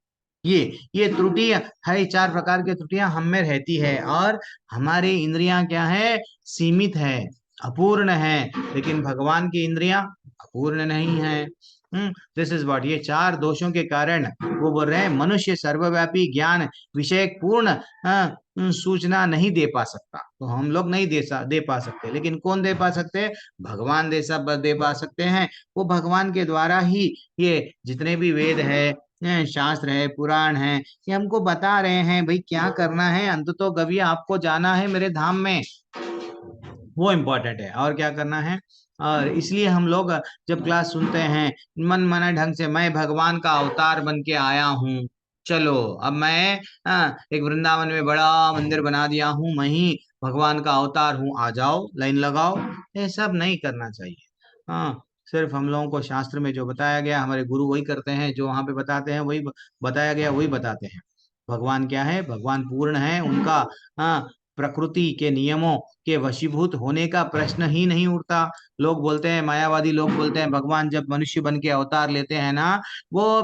ये त्रुटि है, 4 प्रकार की त्रुटियां हम में रहती है। और हमारी इंद्रियां क्या है, सीमित है, अपूर्ण है। लेकिन भगवान की इंद्रियां अपूर्ण नहीं है। दिस इज व्हाट, ये 4 दोषों के कारण वो बोल रहे हैं मनुष्य सर्वव्यापी ज्ञान विषय पूर्ण सूचना नहीं दे पा सकता। तो हम लोग नहीं दे पा सकते, लेकिन कौन दे पा सकते हैं? भगवान दे पा सकते हैं। वो भगवान के द्वारा ही ये जितने भी वेद है, शास्त्र है, पुराण है, ये हमको बता रहे हैं भाई क्या करना है। अंत तो गवी आपको जाना है मेरे धाम में, वो इम्पोर्टेंट है। और क्या करना है? और इसलिए हम लोग जब क्लास सुनते हैं मन मना ढंग से, मैं भगवान का अवतार बन के आया हूँ, चलो अब मैं एक वृंदावन में बड़ा मंदिर बना दिया हूँ, मैं ही भगवान का अवतार हूँ, आ जाओ लाइन लगाओ, ये सब नहीं करना चाहिए। हाँ, सिर्फ हम लोगों को शास्त्र में जो बताया गया, हमारे गुरु वही करते हैं, जो वहां पे बताते हैं वही बताया गया वही बताते हैं। भगवान क्या है? भगवान पूर्ण है, उनका प्रकृति के नियमों के वशीभूत होने का प्रश्न ही नहीं उठता। लोग बोलते हैं, मायावादी लोग बोलते हैं भगवान जब मनुष्य बन के अवतार लेते हैं ना, वो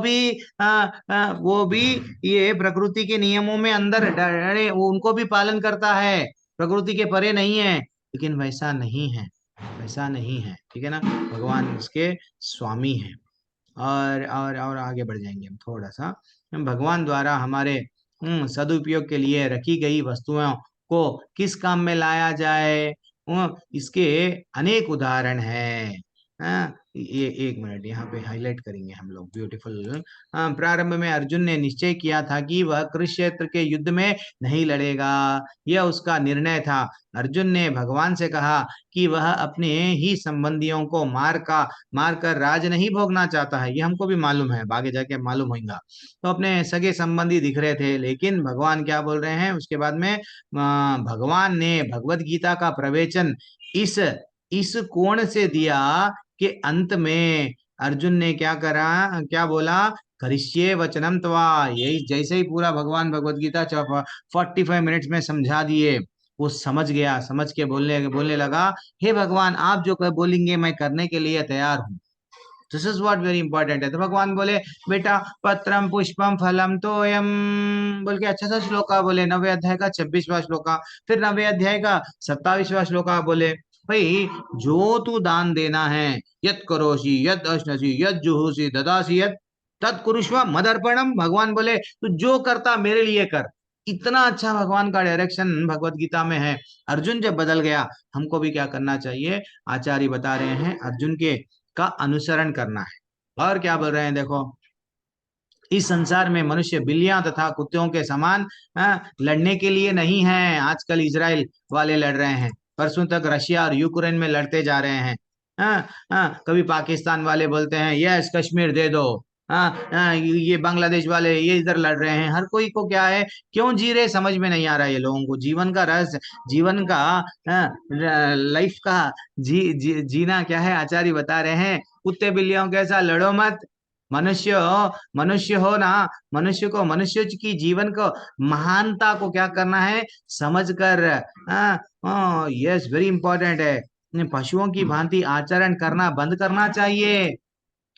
भी ये प्रकृति के नियमों में अंदर डरे, वो उनको भी पालन करता है, प्रकृति के परे नहीं है। लेकिन वैसा नहीं है, वैसा नहीं है, ठीक है ना। भगवान इसके स्वामी हैं। और आगे बढ़ जाएंगे हम थोड़ा सा। भगवान द्वारा हमारे सदुपयोग के लिए रखी गई वस्तुओं को किस काम में लाया जाए, इसके अनेक उदाहरण हैं। ये 1 मिनट यहाँ पे हाईलाइट करेंगे हम लोग, ब्यूटीफुल। प्रारंभ में अर्जुन ने निश्चय किया था कि वह कुरुक्षेत्र के युद्ध में नहीं लड़ेगा, यह उसका निर्णय था। अर्जुन ने भगवान से कहा कि वह अपने ही संबंधियों को मारकर राज नहीं भोगना चाहता है। ये हमको भी मालूम है, आगे जाके मालूम होगा। तो अपने सगे संबंधी दिख रहे थे, लेकिन भगवान क्या बोल रहे हैं उसके बाद में? भगवान ने भगवत गीता का प्रवचन इस कोण से दिया कि अंत में अर्जुन ने क्या करा, क्या बोला? करिष्ये वचनम तवा। यही जैसे ही पूरा भगवान भगवत गीता 45 मिनट्स में समझा दिए, वो समझ गया, समझ के बोलने लगा, हे भगवान आप जो बोलेंगे मैं करने के लिए तैयार हूँ। This is what very important है। तो भगवान बोले, बेटा पत्रम पुष्पम फलम तोयम बोल के अच्छा सा श्लोका बोले, 9वें अध्याय का 26वां श्लोका। फिर 9वें अध्याय का 27वां श्लोका बोले, भाई जो तू दान देना है, यत करोसी यत अश्नसी यत जुहुसी ददासी यत तत्कुरुष्व मदर्पणम। भगवान बोले तू जो करता मेरे लिए कर। इतना अच्छा भगवान का डायरेक्शन भगवत गीता में है। अर्जुन जब बदल गया, हमको भी क्या करना चाहिए? आचार्य बता रहे हैं अर्जुन के का अनुसरण करना है। और क्या बोल रहे हैं देखो, इस संसार में मनुष्य बिल्लियां तथा कुत्तों के समान लड़ने के लिए नहीं है। आजकल इजराइल वाले लड़ रहे हैं, परसों तक रशिया और यूक्रेन में लड़ते जा रहे हैं। कभी पाकिस्तान वाले बोलते हैं यस कश्मीर दे दो, ये बांग्लादेश वाले ये इधर लड़ रहे हैं। हर कोई को क्या है, क्यों जी रहे समझ में नहीं आ रहा है ये लोगों को। जीवन का रस, जीवन का लाइफ का जीना क्या है, आचार्य बता रहे हैं कुत्ते बिल्लियों के ऐसा लड़ो मत। मनुष्य हो ना, मनुष्य को, मनुष्य की जीवन को महानता को क्या करना है समझ कर, यस वेरी इंपॉर्टेंट है। पशुओं की भांति आचरण करना बंद करना चाहिए।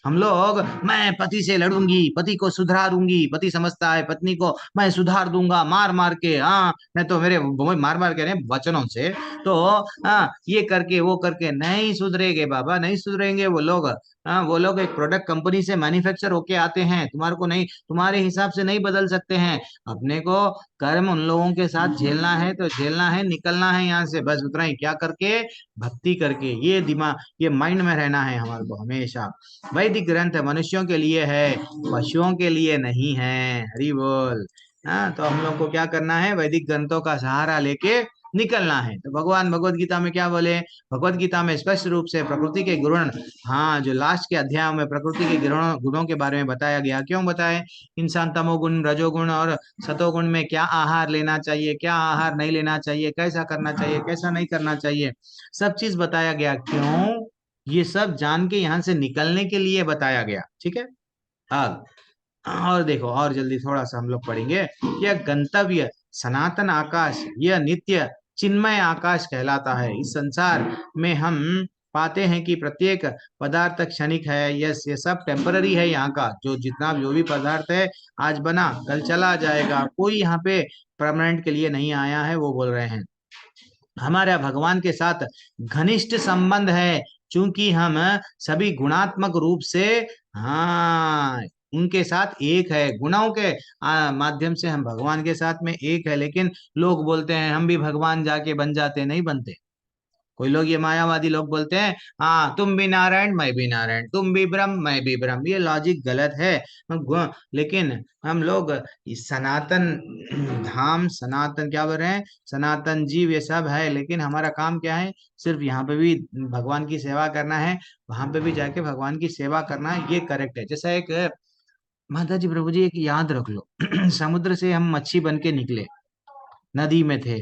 हम लोग, मैं पति से लड़ूंगी, पति को सुधारूंगी, पति समझता है पत्नी को मैं सुधार दूंगा मार मार के, नहीं तो मेरे मार मार के नहीं वचनों से, तो ये करके वो करके नहीं सुधरेंगे बाबा, नहीं सुधरेंगे वो लोग। वो लोग एक प्रोडक्ट कंपनी से मैन्युफैक्चर होके आते हैं, तुम्हारे को नहीं, तुम्हारे हिसाब से नहीं बदल सकते हैं। अपने को कर्म उन लोगों के साथ झेलना है तो झेलना है, निकलना है यहाँ से, बस उतना ही। क्या करके? भक्ति करके। ये दिमाग, ये माइंड में रहना है हमारे को हमेशा। वैदिक ग्रंथ मनुष्यों के लिए है, पशुओं के लिए नहीं है। हरि बोल। तो हम लोग को क्या करना है? वैदिक ग्रंथों का सहारा लेके निकलना है। तो भगवान भगवत गीता में क्या बोले? भगवत गीता में स्पष्ट रूप से प्रकृति के गुण, जो लास्ट के अध्याय में प्रकृति के गुणों के बारे में बताया गया। क्यों बताए? इंसान तमोगुण, रजोगुण और सतोगुण में क्या आहार लेना चाहिए, क्या आहार नहीं लेना चाहिए, कैसा करना चाहिए, कैसा नहीं करना चाहिए, सब चीज बताया गया। क्यों? ये सब जान के यहाँ से निकलने के लिए बताया गया। ठीक है। अब और देखो, और जल्दी थोड़ा सा हम लोग पढ़ेंगे। यह गंतव्य सनातन आकाश, यह नित्य चिन्मय आकाश कहलाता है। इस संसार में हम पाते हैं कि प्रत्येक पदार्थ क्षणिक है। यस, ये सब टेम्पररी है। यहाँ का जो भी पदार्थ है आज बना कल चला जाएगा। कोई यहाँ पे परमानेंट के लिए नहीं आया है, वो बोल रहे हैं। हमारा भगवान के साथ घनिष्ठ संबंध है, चूंकि हम सभी गुणात्मक रूप से, हाँ, उनके साथ एक है, गुणों के माध्यम से हम भगवान के साथ में एक है। लेकिन लोग बोलते हैं हम भी भगवान जाके बन जाते, नहीं बनते। कोई लोग, ये मायावादी लोग बोलते हैं हाँ तुम भी नारायण मैं भी नारायण, तुम भी ब्रह्म मैं भी ब्रह्म। ये लॉजिक गलत है। लेकिन हम लोग इस सनातन धाम, सनातन क्या बोल रहे हैं, सनातन जीव ये सब है, लेकिन हमारा काम क्या है, सिर्फ यहाँ पे भी भगवान की सेवा करना है, वहां पे भी जाके भगवान की सेवा करना है, ये करेक्ट है। जैसा एक माता जी प्रभु जी, एक याद रख लो समुद्र से हम मच्छी बन के निकले, नदी में थे,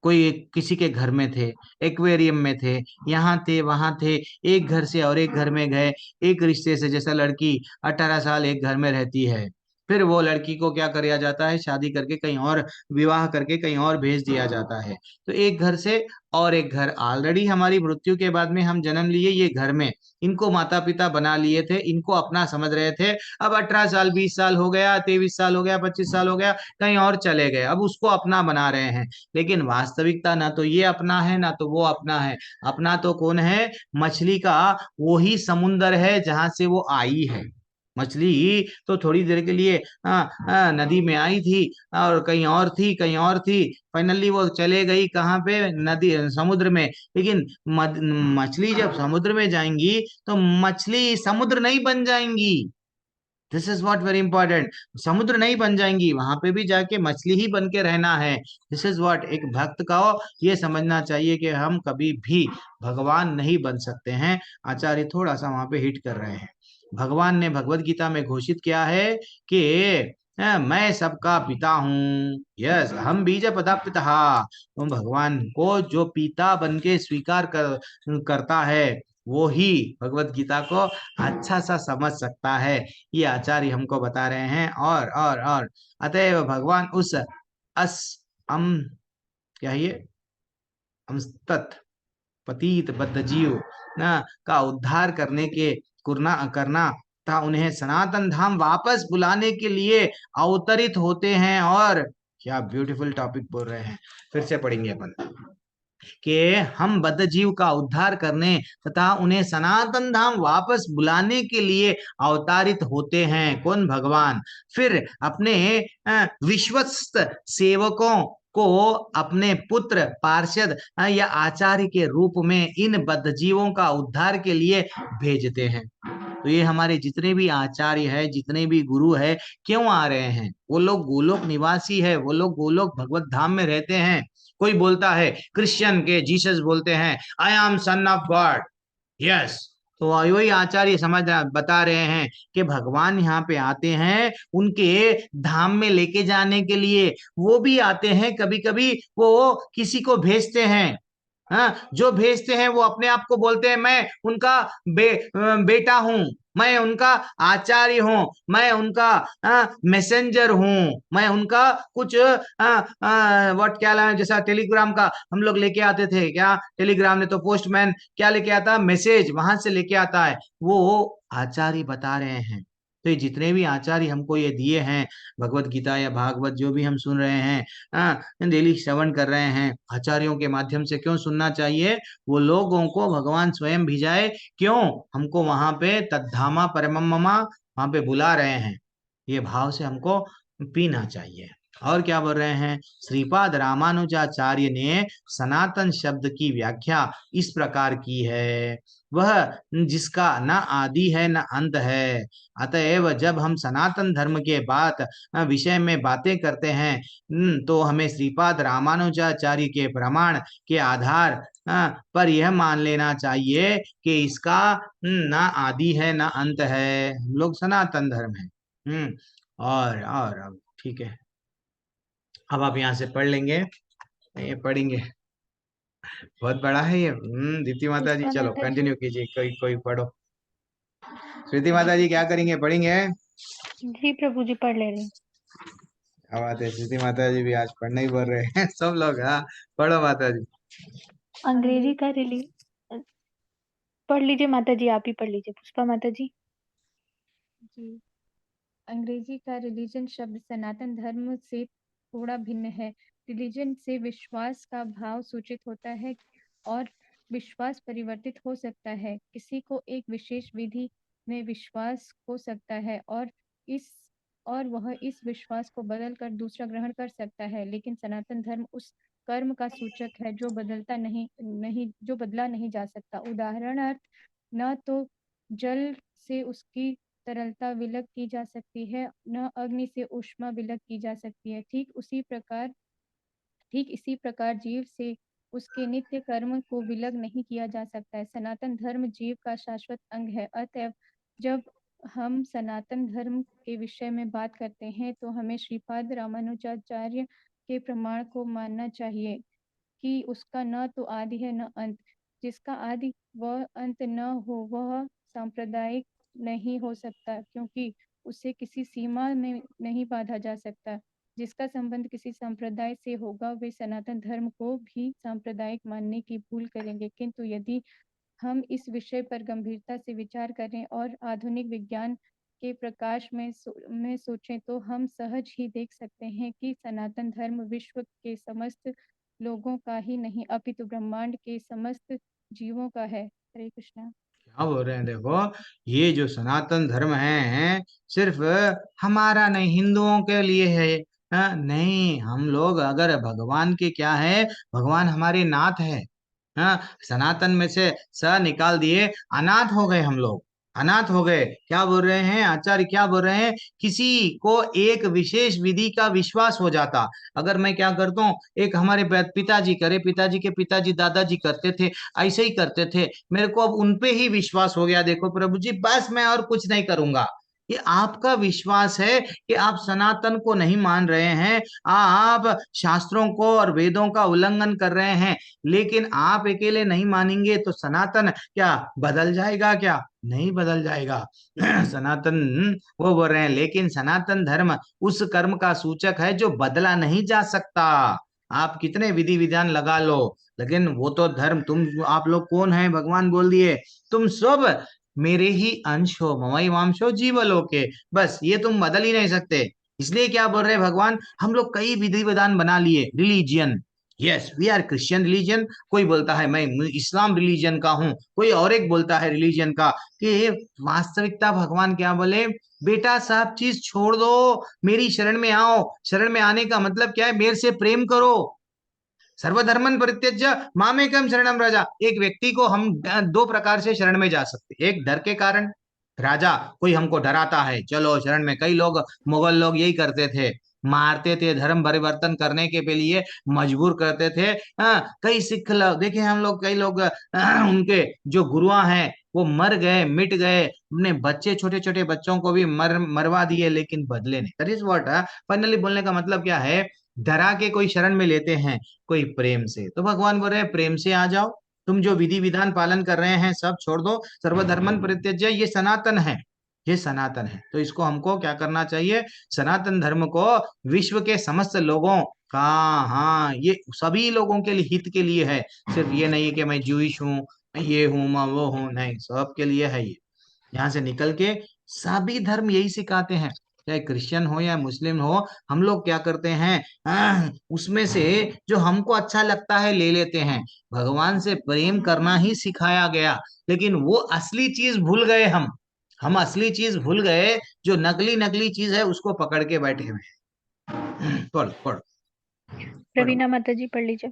किसी के घर में थे, एक्वेरियम में थे, यहाँ थे वहां थे, एक घर से और एक घर में गए। एक रिश्ते से, जैसा लड़की 18 साल एक घर में रहती है, फिर वो लड़की को क्या किया जाता है, शादी करके कहीं और, विवाह करके कहीं और भेज दिया जाता है। तो एक घर से और एक घर, ऑलरेडी हमारी मृत्यु के बाद में हम जन्म लिए ये घर में, इनको माता पिता बना लिए थे, इनको अपना समझ रहे थे। अब 18 साल, 20 साल हो गया, 23 साल हो गया, 25 साल हो गया, कहीं और चले गए, अब उसको अपना बना रहे हैं। लेकिन वास्तविकता ना तो ये अपना है ना तो वो अपना है। अपना तो कौन है, मछली का वही समुंदर है जहां से वो आई है। मछली तो थोड़ी देर के लिए नदी में आई थी, और कहीं और थी, कहीं और थी, फाइनली वो चले गई कहाँ पे, नदी समुद्र में। लेकिन मछली जब समुद्र में जाएंगी तो मछली समुद्र नहीं बन जाएंगी। This is what very important. समुद्र नहीं बन जाएंगी, वहां पे भी जाके मछली ही बन के रहना है। दिस इज व्हाट एक भक्त का ये समझना चाहिए कि हम कभी भी भगवान नहीं बन सकते हैं। आचार्य थोड़ा सा वहां पे हिट कर रहे हैं। भगवान ने भगवत गीता में घोषित किया है कि मैं सबका पिता हूँ। यस, हम बीज प्रदापितः। तो भगवान को जो पिता बन के स्वीकार करता है, वो ही भगवत गीता को अच्छा सा समझ सकता है। ये आचार्य हमको बता रहे हैं। और अतएव भगवान उस अस अम क्या है ये, तत् पतित बद्ध जीव ना का उद्धार करने के करना तथा उन्हें सनातन धाम वापस बुलाने के लिए अवतरित होते हैं। और क्या ब्यूटीफुल टॉपिक बोल रहे हैं, फिर से पढ़ेंगे अपन, कि हम बद्ध जीव का उद्धार करने तथा उन्हें सनातन धाम वापस बुलाने के लिए अवतारित होते हैं। कौन, भगवान। फिर अपने विश्वस्त सेवकों को अपने पुत्र, पार्षद या आचार्य के रूप में इन बद्ध जीवों का उद्धार के लिए भेजते हैं। तो ये हमारे जितने भी आचार्य है, जितने भी गुरु है, क्यों आ रहे हैं, वो लोग गोलोक निवासी है, वो लोग गोलोक भगवत धाम में रहते हैं। कोई बोलता है, क्रिश्चियन के जीसस बोलते हैं I am son of God, yes, तो वही आचार्य बता रहे हैं कि भगवान यहाँ पे आते हैं उनके धाम में लेके जाने के लिए। वो भी आते हैं, कभी कभी वो किसी को भेजते हैं। हाँ, जो भेजते हैं वो अपने आप को बोलते हैं मैं उनका बेटा हूँ, मैं उनका आचार्य हूँ, मैं उनका मैसेंजर हूँ, मैं उनका कुछ व्हाट क्या है, जैसा टेलीग्राम का हम लोग लेके आते थे, क्या टेलीग्राम ने तो पोस्टमैन क्या लेके आता, मैसेज वहां से लेके आता है, वो आचार्य बता रहे हैं। तो ये जितने भी आचार्य हमको ये दिए हैं, भगवत गीता या भागवत जो भी हम सुन रहे हैं, डेली श्रवण कर रहे हैं, आचार्यों के माध्यम से क्यों सुनना चाहिए, वो लोगों को भगवान स्वयं भिजाए, क्यों, हमको वहां पे तद्धामा परमम ममा वहां पे बुला रहे हैं, ये भाव से हमको पीना चाहिए। और क्या बोल रहे हैं, श्रीपाद रामानुजाचार्य ने सनातन शब्द की व्याख्या इस प्रकार की है, वह जिसका न आदि है न अंत है। अतएव जब हम सनातन धर्म के विषय में बातें करते हैं, तो हमें श्रीपाद रामानुजाचार्य के प्रमाण के आधार पर यह मान लेना चाहिए कि इसका ना आदि है ना अंत है, हम लोग सनातन धर्म है। और अब ठीक है, अब आप यहाँ से पढ़ लेंगे, ये पढ़ेंगे, बहुत बड़ा है ये। दीप्ति माता जी, पुष्पा चलो माता जी। कंटिन्यू कीजिए, कोई कोई पढ़ो। श्रुति माता जी क्या करेंगे, पढ़ेंगे। जी प्रभु जी, पढ़ ले रही हूँ। क्या बात है, श्रुति माता जी भी आज पढ़ना ही बोल रहे हैं सब लोग। हाँ, पढ़ो माता जी। अंग्रेजी का रिलीज पढ़ लीजिए माता जी, आप ही पढ़ लीजिए पुष्पा माता जी। जी, अंग्रेजी का रिलीजन शब्द सनातन धर्म से थोड़ा भिन्न है। रिलीजन से विश्वास का भाव सूचित होता है और विश्वास परिवर्तित हो सकता है। किसी को एक विशेष विधि में विश्वास हो सकता है और वह इस विश्वास को बदल कर दूसरा ग्रहण कर सकता है, लेकिन सनातन धर्म उस कर्म का सूचक है जो बदला नहीं जा सकता। उदाहरणार्थ, न तो जल से उसकी तरलता विलग की जा सकती है, न अग्नि से ऊष्मा विलग की जा सकती है। ठीक इसी प्रकार जीव से उसके नित्य कर्म को विलग नहीं किया जा सकता है। सनातन धर्म जीव का शाश्वत अंग है। अतएव जब हम सनातन धर्म के विषय में बात करते हैं तो हमें श्रीपाद रामानुजाचार्य के प्रमाण को मानना चाहिए कि उसका न तो आदि है न अंत। जिसका आदि व अंत न हो वह सांप्रदायिक नहीं हो सकता, क्योंकि उसे किसी सीमा में नहीं बांधा जा सकता। जिसका संबंध किसी संप्रदाय से होगा वे सनातन धर्म को भी सांप्रदायिक मानने की भूल करेंगे। किंतु यदि हम इस विषय पर गंभीरता से विचार करें और आधुनिक विज्ञान के प्रकाश में सोचें तो हम सहज ही देख सकते हैं कि सनातन धर्म विश्व के समस्त लोगों का ही नहीं अपितु ब्रह्मांड के समस्त जीवों का है। हरे कृष्णा। क्या बोल रहे हैं देखो, ये जो सनातन धर्म है सिर्फ हमारा नहीं, हिंदुओं के लिए है। नहीं, हम लोग अगर भगवान के क्या है, भगवान हमारे नाथ है। हाँ, सनातन में से स निकाल दिए, अनाथ हो गए हम लोग, अनाथ हो गए। क्या बोल रहे हैं आचार्य, क्या बोल रहे हैं, किसी को एक विशेष विधि का विश्वास हो जाता। अगर मैं क्या करता हूँ, एक हमारे पिताजी करे, पिताजी के पिताजी दादाजी करते थे, ऐसे ही करते थे, मेरे को अब उनपे ही विश्वास हो गया। देखो प्रभु जी, बस मैं और कुछ नहीं करूंगा। ये आपका विश्वास है कि आप सनातन को नहीं मान रहे हैं, आप शास्त्रों को और वेदों का उल्लंघन कर रहे हैं। लेकिन आप अकेले नहीं मानेंगे तो सनातन क्या बदल जाएगा? क्या नहीं बदल जाएगा। सनातन, वो बोल रहे हैं, लेकिन सनातन धर्म उस कर्म का सूचक है जो बदला नहीं जा सकता। आप कितने विधि विधान लगा लो, लेकिन वो तो धर्म, आप लोग कौन है, भगवान बोल दिए तुम सब मेरे ही अंश हो, ममई वांशो जीवलोके। बस ये तुम बदल ही नहीं सकते। इसलिए क्या बोल रहे हैं भगवान, हम लोग कई विधि विधान बना लिए, religion, yes we are Christian religion. कोई बोलता है मैं इस्लाम रिलीजन का हूँ, कोई और एक बोलता है रिलीजन का। कि वास्तविकता भगवान क्या बोले, बेटा सब चीज छोड़ दो, मेरी शरण में आओ। शरण में आने का मतलब क्या है, मेरे से प्रेम करो। सर्वधर्मन परित्यज्य मामेकम शरणम राजा। एक व्यक्ति को हम दो प्रकार से शरण में जा सकते, एक डर के कारण, राजा कोई हमको डराता है चलो शरण में। कई लोग, मुगल लोग यही करते थे, मारते थे, धर्म परिवर्तन करने के लिए मजबूर करते थे। कई सिख लोग देखे हम लोग, कई लोग उनके जो गुरुआ हैं वो मर गए, मिट गए, अपने बच्चे, छोटे छोटे बच्चों को भी मरवा दिए, लेकिन बदले नहीं। दैट इज व्हाट, फाइनली बोलने का मतलब क्या है, डरा के कोई शरण में लेते हैं, कोई प्रेम से। तो भगवान बोल रहे हैं प्रेम से आ जाओ, तुम जो विधि विधान पालन कर रहे हैं सब छोड़ दो। सर्वधर्मन परित्यज्य, ये सनातन है, ये सनातन है। तो इसको हमको क्या करना चाहिए, सनातन धर्म को विश्व के समस्त लोगों का, हाँ ये सभी लोगों के लिए, हित के लिए है। सिर्फ ये नहीं है कि मैं जूइश हूँ, मैं ये हूँ, मैं वो हूँ, नहीं, सबके लिए है ये। यहाँ से निकल के सभी धर्म यही सिखाते हैं, चाहे क्रिश्चियन हो या मुस्लिम हो। हम लोग क्या करते हैं, उसमें से जो हमको अच्छा लगता है ले लेते हैं। भगवान से प्रेम करना ही सिखाया गया, लेकिन वो असली चीज भूल गए हम असली चीज भूल गए, जो नकली नकली चीज है उसको पकड़ के बैठे हुए हैं। पढ़ पढ़ पढ़ो, रवीना माता जी पढ़ लीजिए।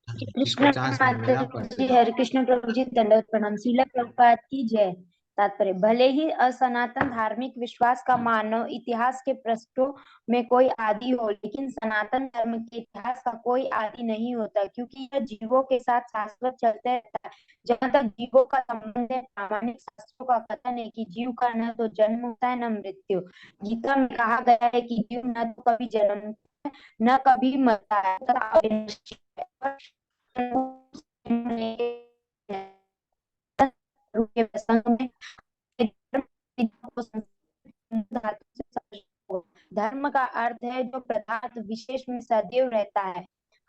जिसको कृष्ण चांस नहीं माता मिला पढ़ते जी, जाओ। हरे कृष्ण प्रभु जी, दंडवत प्रणाम। श्रील प्रभुपाद की जय। तात्पर्य, भले ही असनातन धार्मिक विश्वास का मानव इतिहास के पृष्ठों में कोई आदि हो, लेकिन सनातन धर्म के इतिहास का कोई आदि नहीं होता, क्योंकि यह जीवों के साथ शाश्वत चलते रहता है। जहाँ तक जीवों का संबंध है, प्रामाणिक शास्त्रों का कथन है कि जीव का न तो जन्म होता है न मृत्यु। गीता में कहा गया है कि जीव न तो कभी जन्मता है न कभी मरता है, तथा अविनाशी है। के प्रसंग में धर्म का अर्थ है जो पदार्थ विशेष में सदैव रहता है।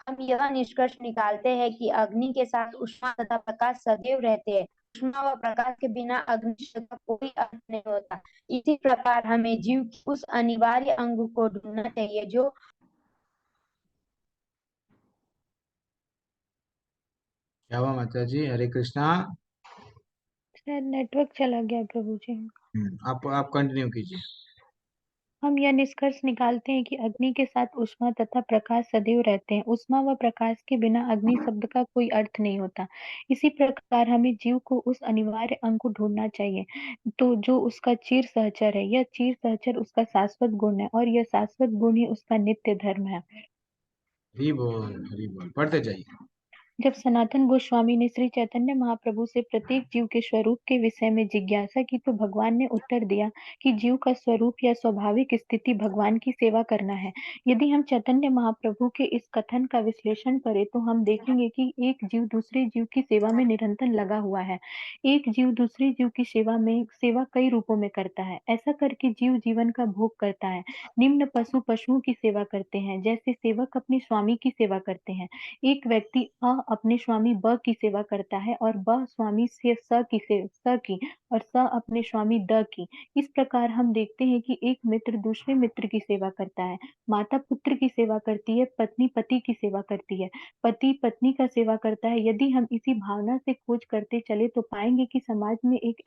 हम यह निष्कर्ष निकालते हैं कि अग्नि के साथ ऊष्मा तथा प्रकाश सदैव रहते हैं। ऊष्मा व प्रकाश के बिना अग्नि का कोई अर्थ नहीं होता। इसी प्रकार हमें जीव की उस अनिवार्य अंग को ढूंढना चाहिए जो क्या हुआ माता जी? हरे कृष्णा। शायद नेटवर्क चला गया प्रभु जी। आप कंटिन्यू कीजिए। हम यह निष्कर्ष निकालते हैं कि अग्नि के साथ ऊष्मा तथा प्रकाश सदैव रहते हैं। ऊष्मा व प्रकाश के बिना अग्नि शब्द का कोई अर्थ नहीं होता। इसी प्रकार हमें जीव को उस अनिवार्य अंग को ढूंढना चाहिए, तो जो उसका चिर सहचर है। यह चिर सहचर उसका शाश्वत गुण है और यह शाश्वत गुण ही उसका नित्य धर्म है। हरि बोल, पढ़ते जाइए। जब सनातन गोस्वामी ने श्री चैतन्य महाप्रभु से प्रत्येक जीव के स्वरूप के विषय में जिज्ञासा की, तो भगवान ने उत्तर दिया कि जीव का स्वरूप या स्वाभाविक स्थिति भगवान की सेवा करना है। यदि हम चैतन्य महाप्रभु के इस कथन का विश्लेषण करें तो हम देखेंगे कि एक जीव दूसरे जीव की सेवा में निरंतर लगा हुआ है। एक जीव दूसरे जीव की सेवा कई रूपों में करता है। ऐसा करके जीव जीवन का भोग करता है। निम्न पशुओं की सेवा करते हैं, जैसे सेवक अपने स्वामी की सेवा करते हैं। एक व्यक्ति अ अपने स्वामी ब की सेवा करता है और ब स्वामी से स की और स अपने स्वामी द की। इस प्रकार हम देखते हैं कि एक मित्र दूसरे मित्र की सेवा करता है, माता पुत्र की सेवा करती है, पत्नी पति की सेवा करती है, पति पत्नी का सेवा करता है। यदि हम इसी भावना से खोज करते चले तो पाएंगे कि समाज में एक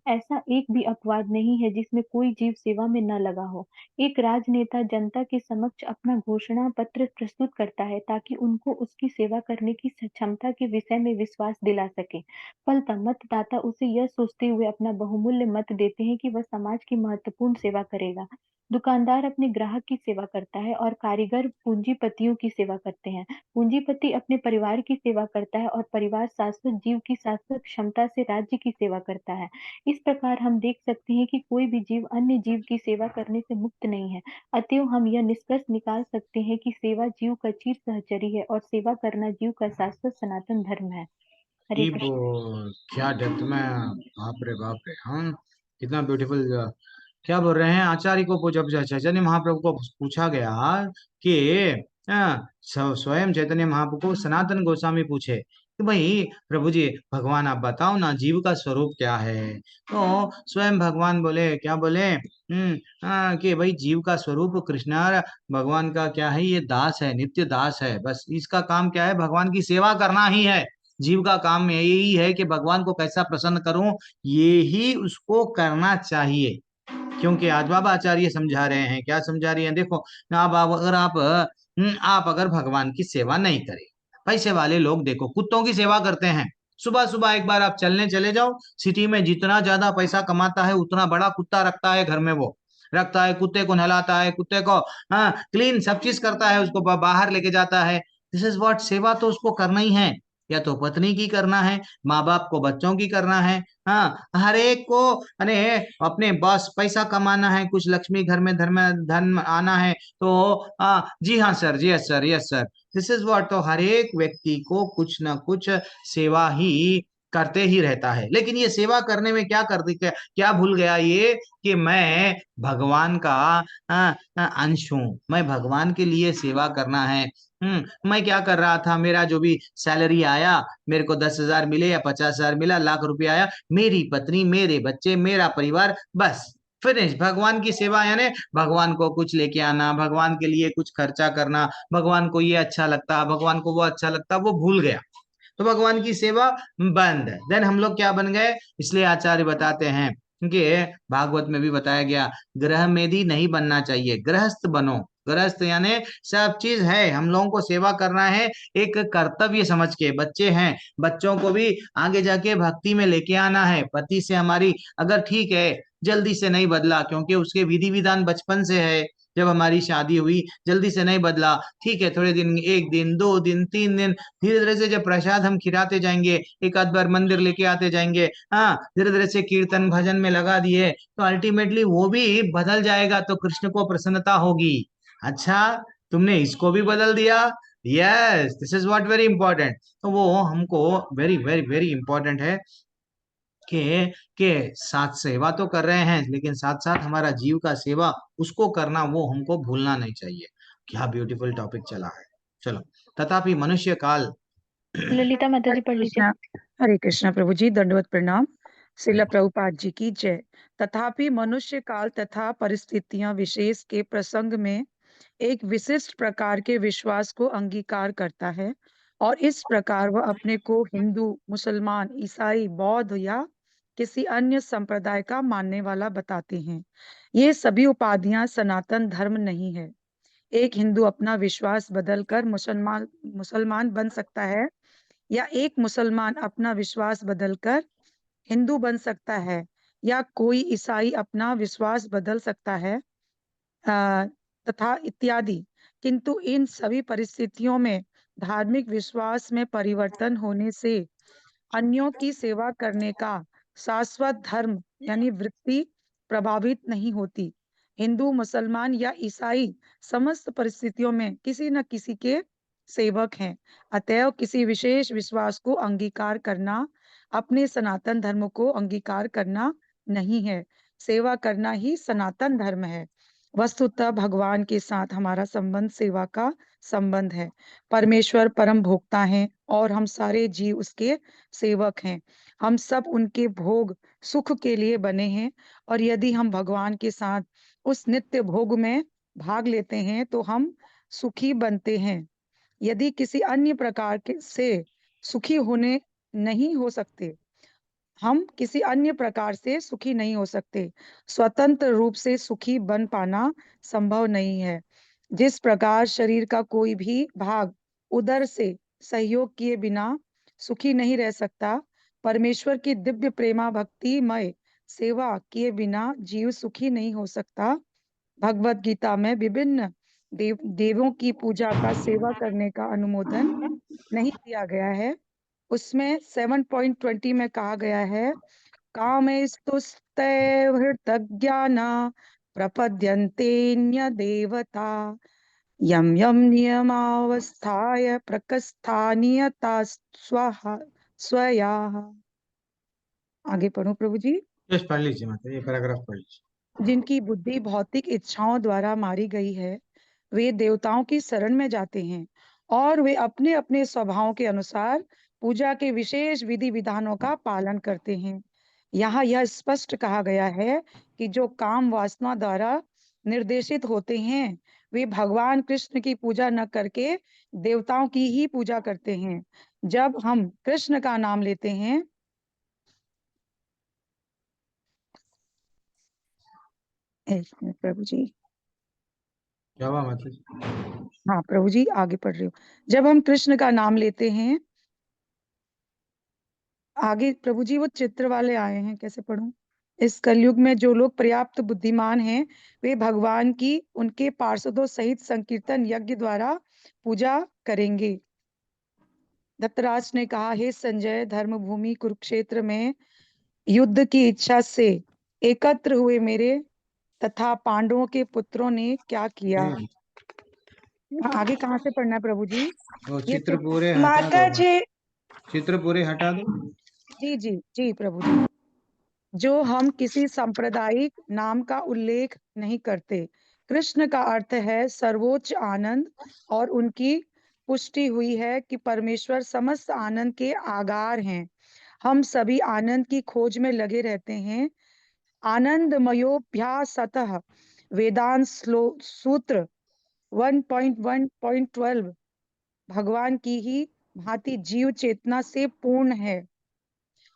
ऐसा एक भी अपवाद नहीं है जिसमें कोई जीव सेवा में न लगा हो। एक राजनेता जनता के समक्ष अपना घोषणा पत्र प्रस्तुत करता है ताकि उनको उसकी सेवा करने की क्षमता के विषय में विश्वास दिला सके। फलतः मतदाता उसे यह सोचते हुए अपना बहुमूल्य मत देते हैं कि वह समाज की महत्वपूर्ण सेवा करेगा। दुकानदार अपने ग्राहक की सेवा करता है और कारीगर पूंजीपतियों की सेवा करते हैं। पूंजीपति अपने परिवार की सेवा करता है और परिवार शाश्वत जीव की शाश्वत क्षमता से राज्य की सेवा करता है। इस प्रकार हम देख सकते हैं कि कोई भी जीव अन्य जीव की सेवा करने से मुक्त नहीं है। अतएव हम यह निष्कर्ष निकाल सकते हैं कि सेवा जीव का चिर सहचरी है और सेवा करना जीव का शाश्वत सनातन धर्म है। हरे हरि कृष्ण। बोल। क्या डेप्थ में, बाप रे, हम कितना ब्यूटीफुल। क्या बोल रहे हैं आचार्य को? जब चैतन्य महाप्रभु को पूछा गया कि स्वयं चैतन्य महाप्रभु को सनातन गोस्वामी पूछे कि भाई प्रभु जी, भगवान आप बताओ ना, जीव का स्वरूप क्या है? तो स्वयं भगवान बोले, क्या बोले? कि भाई जीव का स्वरूप कृष्ण भगवान का क्या है? ये दास है, नित्य दास है। बस इसका काम क्या है? भगवान की सेवा करना ही है। जीव का काम यही है कि भगवान को कैसा प्रसन्न करूं, ये ही उसको करना चाहिए। क्योंकि आज बाबा आचार्य समझा रहे हैं, क्या समझा रहे हैं? देखो ना, आप अगर भगवान की सेवा नहीं करें, पैसे वाले लोग देखो कुत्तों की सेवा करते हैं। सुबह सुबह एक बार आप चलने चले जाओ, सिटी में जितना ज्यादा पैसा कमाता है उतना बड़ा कुत्ता रखता है घर में, वो रखता है, कुत्ते को नहलाता है, कुत्ते को क्लीन सब चीज करता है, उसको बाहर लेके जाता है। दिस इज व्हाट, सेवा तो उसको करना ही है। या तो पत्नी की करना है, माँ बाप को बच्चों की करना है, हाँ, हर एक को। अरे अपने बस पैसा कमाना है, कुछ लक्ष्मी घर में धन आना है तो जी हाँ सर, जी yes sir, yes sir, this is what. तो हर एक व्यक्ति को कुछ ना कुछ सेवा ही करते ही रहता है। लेकिन ये सेवा करने में क्या भूल गया ये, कि मैं भगवान का अंश हूँ, मैं भगवान के लिए सेवा करना है। मैं क्या कर रहा था, मेरा जो भी सैलरी आया, मेरे को 10,000 मिले या 50,000 मिला, लाख रुपया आया, मेरी पत्नी, मेरे बच्चे, मेरा परिवार, बस फिनिश। भगवान की सेवा यानी भगवान को कुछ लेके आना, भगवान के लिए कुछ खर्चा करना, भगवान को ये अच्छा लगता, भगवान को वो अच्छा लगता, वो भूल गया। तो भगवान की सेवा बंद। देन हम लोग क्या बन गए? इसलिए आचार्य बताते हैं कि भागवत में भी बताया गया, ग्रह मेधी नहीं बनना चाहिए, गृहस्थ बनो। गृहस्थ यानी सब चीज है, हम लोगों को सेवा करना है एक कर्तव्य समझ के। बच्चे हैं, बच्चों को भी आगे जाके भक्ति में लेके आना है। पति से हमारी अगर ठीक है, जल्दी से नहीं बदला, क्योंकि उसके विधि विधान बचपन से है, जब हमारी शादी हुई जल्दी से नहीं बदला, ठीक है, थोड़े दिन, 1 दिन 2 दिन 3 दिन, धीरे धीरे से जब प्रसाद हम खिलाते जाएंगे, एक आध बार मंदिर लेके आते जाएंगे, हाँ, धीरे धीरे से कीर्तन भजन में लगा दिए, तो अल्टीमेटली वो भी बदल जाएगा, तो कृष्ण को प्रसन्नता होगी। अच्छा, तुमने इसको भी बदल दिया। Yes, this is what very important. तो वो हमको वेरी वेरी वेरी इंपॉर्टेंट है के साथ सेवा तो कर रहे हैं, लेकिन साथ साथ हमारा जीव का सेवा उसको करना, वो हमको भूलना नहीं चाहिए। क्या ब्यूटीफुल टॉपिक चला है। चलो, तथापि मनुष्य काल। ललिता माता जी पढ़ लीजिए। हरे कृष्णा प्रभु जी, दंडवत प्रणाम। श्रील प्रभुपाद जी की जय। तथापि मनुष्य काल तथा परिस्थितियां विशेष के प्रसंग में एक विशिष्ट प्रकार के विश्वास को अंगीकार करता है और इस प्रकार वह अपने को हिंदू, मुसलमान, ईसाई, बौद्ध या किसी अन्य संप्रदाय का मानने वाला बताते हैं। ये सभी उपाधियां सनातन धर्म नहीं है। एक हिंदू अपना विश्वास बदलकर मुसलमान मुसलमान बन सकता है, या एक मुसलमान अपना विश्वास बदलकर हिंदू बन सकता है, या कोई ईसाई अपना विश्वास बदल सकता है, अ, तथा इत्यादि। किंतु इन सभी परिस्थितियों में धार्मिक विश्वास में परिवर्तन होने से अन्यों की सेवा करने का शाश्वत धर्म यानी वृत्ति प्रभावित नहीं होती। हिंदू, मुसलमान या ईसाई समस्त परिस्थितियों में किसी न किसी के सेवक हैं। अतएव किसी विशेष विश्वास को अंगीकार करना अपने सनातन धर्म को अंगीकार करना नहीं है। सेवा करना ही सनातन धर्म है। वस्तुतः भगवान के साथ हमारा संबंध सेवा का संबंध है। परमेश्वर परम भोक्ता हैं और हम सारे जीव उसके सेवक हैं। हम सब उनके भोग सुख के लिए बने हैं, और यदि हम भगवान के साथ उस नित्य भोग में भाग लेते हैं तो हम सुखी बनते हैं। यदि किसी अन्य प्रकार के से सुखी होने नहीं हो सकते, हम किसी अन्य प्रकार से सुखी नहीं हो सकते। स्वतंत्र रूप से सुखी बन पाना संभव नहीं है। जिस प्रकार शरीर का कोई भी भाग उदर से सहयोग किए बिना सुखी नहीं रह सकता, परमेश्वर की दिव्य प्रेमा भक्तिमय सेवा किए बिना जीव सुखी नहीं हो सकता। भगवत गीता में विभिन्न देवों की पूजा का सेवा करने का अनुमोदन नहीं दिया गया है। उसमें 7.20 में कहा गया है, कामैस्तुस्तैर्हृतज्ञाना प्रपद्यन्तेऽन्य देवता यम यम नियमावस्थाय प्रकस्थानीयता स्वया। आगे पढ़ो प्रभु जी। यस, पढ़ लीजिए माता, ये पैराग्राफ पढ़ लीजिए। जिनकी बुद्धि भौतिक इच्छाओं द्वारा मारी गई है, वे देवताओं की शरण में जाते हैं और वे अपने अपने स्वभाव के अनुसार पूजा के विशेष विधि विधानों का पालन करते हैं। यहाँ यह स्पष्ट कहा गया है कि जो काम वासना द्वारा निर्देशित होते हैं, वे भगवान कृष्ण की पूजा न करके देवताओं की ही पूजा करते हैं। जब हम कृष्ण का नाम लेते हैं, एक मिनट प्रभु जी, क्या हुआ माता जी? हाँ प्रभु जी आगे पढ़ रही हूँ। जब हम कृष्ण का नाम लेते हैं, आगे प्रभु जी वो चित्र वाले आए हैं, कैसे पढ़ूं? इस कलयुग में जो लोग पर्याप्त बुद्धिमान हैं, वे भगवान की उनके पार्षदों सहित संकीर्तन यज्ञ द्वारा पूजा करेंगे। धृतराज ने कहा, हे संजय, धर्मभूमि कुरुक्षेत्र में युद्ध की इच्छा से एकत्र हुए मेरे तथा पांडवों के पुत्रों ने क्या किया? आगे कहाँ से पढ़ना है प्रभु जी? वो ये चित्र पूरे हटा माता दो, जी चित्र पूरे हटा दो। जी जी जी प्रभु जी। जो हम किसी सांप्रदायिक नाम का उल्लेख नहीं करते। कृष्ण का अर्थ है सर्वोच्च आनंद, और उनकी पुष्टि हुई है कि परमेश्वर समस्त आनंद के आगार हैं। हम सभी आनंद की खोज में लगे रहते हैं। आनंदमयोभ्यासतः वेदांत सूत्र 1.1.12 भगवान की ही भांति जीव चेतना से पूर्ण है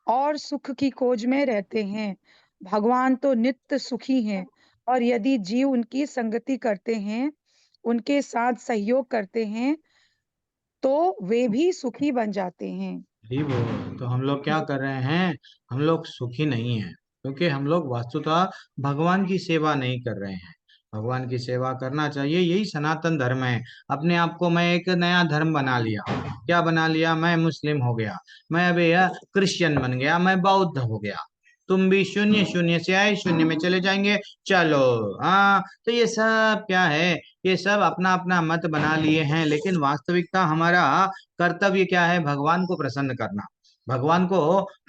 और सुख की खोज में रहते हैं। भगवान तो नित्य सुखी हैं, और यदि जीव उनकी संगति करते हैं, उनके साथ सहयोग करते हैं, तो वे भी सुखी बन जाते हैं। जी वो, तो हम लोग क्या कर रहे हैं? हम लोग सुखी नहीं हैं, क्योंकि हम लोग वास्तुतः भगवान की सेवा नहीं कर रहे हैं। भगवान की सेवा करना चाहिए, यही सनातन धर्म है। अपने आप को मैं एक नया धर्म बना लिया। क्या बना लिया? मैं मुस्लिम हो गया, मैं अभी क्रिश्चियन बन गया, मैं बौद्ध हो गया। तुम भी शून्य शून्य से आए, शून्य में चले जाएंगे। चलो, हाँ, तो ये सब क्या है? ये सब अपना अपना मत बना लिए हैं, लेकिन वास्तविकता हमारा कर्तव्य क्या है? भगवान को प्रसन्न करना। भगवान को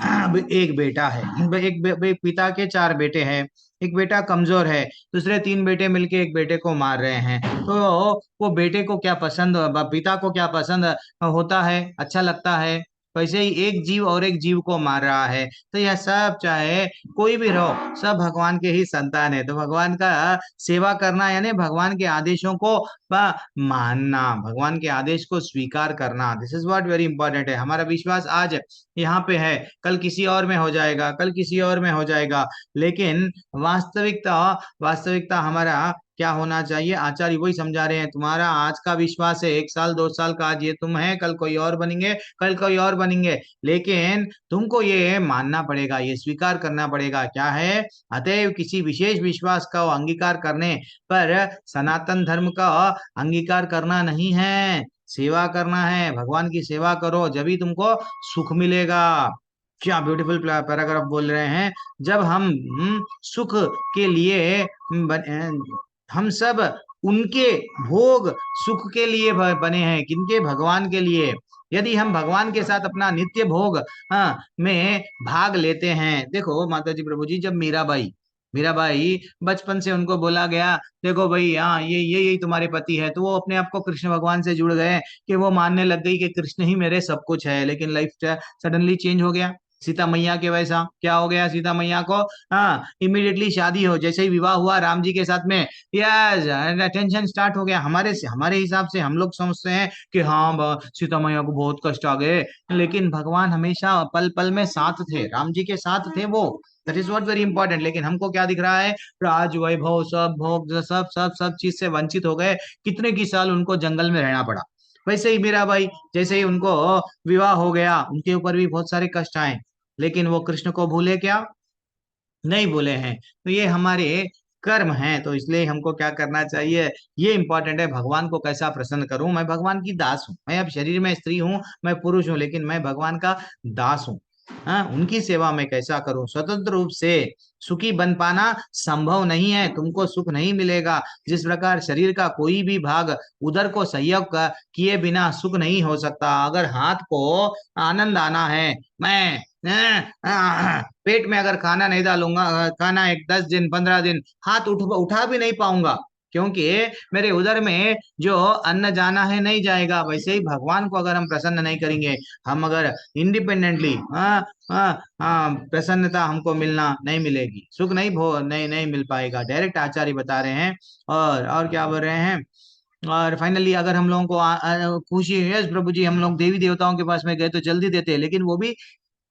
अब एक बेटा है, एक पिता के 4 बेटे हैं। एक बेटा कमजोर है, दूसरे 3 बेटे मिलके एक बेटे को मार रहे हैं। तो वो बेटे को क्या पसंद, पिता को क्या पसंद होता है, अच्छा लगता है? वैसे ही एक जीव और एक जीव को मार रहा है। तो यह सब चाहे कोई भी रहो, सब भगवान के ही संतान है। तो भगवान का सेवा करना यानी भगवान के आदेशों को मानना, भगवान के आदेश को स्वीकार करना, this is what very important है। हमारा विश्वास आज यहाँ पे है, कल किसी और में हो जाएगा, कल किसी और में हो जाएगा, लेकिन वास्तविकता वास्तविकता हमारा क्या होना चाहिए। आचार्य वही समझा रहे हैं, तुम्हारा आज का विश्वास है 1 साल 2 साल का, आज ये तुम है, कल कोई और बनेंगे, कल कोई और बनेंगे, लेकिन तुमको ये मानना पड़ेगा, ये स्वीकार करना पड़ेगा क्या है। अतएव किसी विशेष विश्वास का अंगीकार करने पर सनातन धर्म का अंगीकार करना नहीं है, सेवा करना है। भगवान की सेवा करो, जब ही तुमको सुख मिलेगा। क्या ब्यूटीफुल पैराग्राफ बोल रहे हैं। जब हम सुख के लिए हम सब उनके भोग सुख के लिए बने हैं, किनके, भगवान के लिए। यदि हम भगवान के साथ अपना नित्य भोग में भाग लेते हैं। देखो माता जी प्रभु जी, जब मीराबाई बचपन से उनको बोला गया, देखो भाई हाँ यही तुम्हारे पति है, तो वो अपने आप को कृष्ण भगवान से जुड़ गए कि वो मानने लग गई कि कृष्ण ही मेरे सब कुछ है। लेकिन लाइफ सडनली चेंज हो गया सीता मैया के वैसा। क्या हो गया सीता मैया को? हाँ, इमीडिएटली शादी हो, जैसे ही विवाह हुआ राम जी के साथ में, यस टेंशन स्टार्ट हो गया। हमारे हिसाब से हम लोग समझते हैं कि हाँ सीता मैया को बहुत कष्ट आ गए, लेकिन भगवान हमेशा पल पल में साथ थे, राम जी के साथ थे वो। That is what very important. लेकिन हमको क्या दिख रहा है? राज वैभव सब भोग सब सब सब चीज से वंचित हो गए। कितने की साल उनको जंगल में रहना पड़ा। वैसे ही मीराबाई, जैसे ही उनको विवाह हो गया, उनके ऊपर भी बहुत सारे कष्ट आए, लेकिन वो कृष्ण को भूले क्या? नहीं भूले हैं। तो ये हमारे कर्म हैं, तो इसलिए हमको क्या करना चाहिए, ये इंपॉर्टेंट है। भगवान को कैसा प्रसन्न करूं? मैं भगवान की दास हूं, मैं अब शरीर में स्त्री हूं, मैं पुरुष हूं, लेकिन मैं भगवान का दास हूं। हाँ, उनकी सेवा में कैसा करूं? स्वतंत्र रूप से सुखी बन पाना संभव नहीं है, तुमको सुख नहीं मिलेगा। जिस प्रकार शरीर का कोई भी भाग उधर को सहयोग किए बिना सुख नहीं हो सकता। अगर हाथ को आनंद आना है, मैं पेट में अगर खाना नहीं डालूंगा, खाना एक 10 दिन 15 दिन हाथ उठा भी नहीं पाऊंगा, क्योंकि मेरे उधर में जो अन्न जाना है नहीं जाएगा। वैसे ही भगवान को अगर हम प्रसन्न नहीं करेंगे, हम अगर इंडिपेंडेंटली प्रसन्नता हमको मिलना नहीं मिलेगी, सुख नहीं मिल पाएगा। डायरेक्ट आचार्य बता रहे हैं। और क्या बोल रहे हैं? और फाइनली अगर हम लोगों को खुशी है, प्रभु जी हम लोग देवी देवताओं के पास में गए तो जल्दी देते, लेकिन वो भी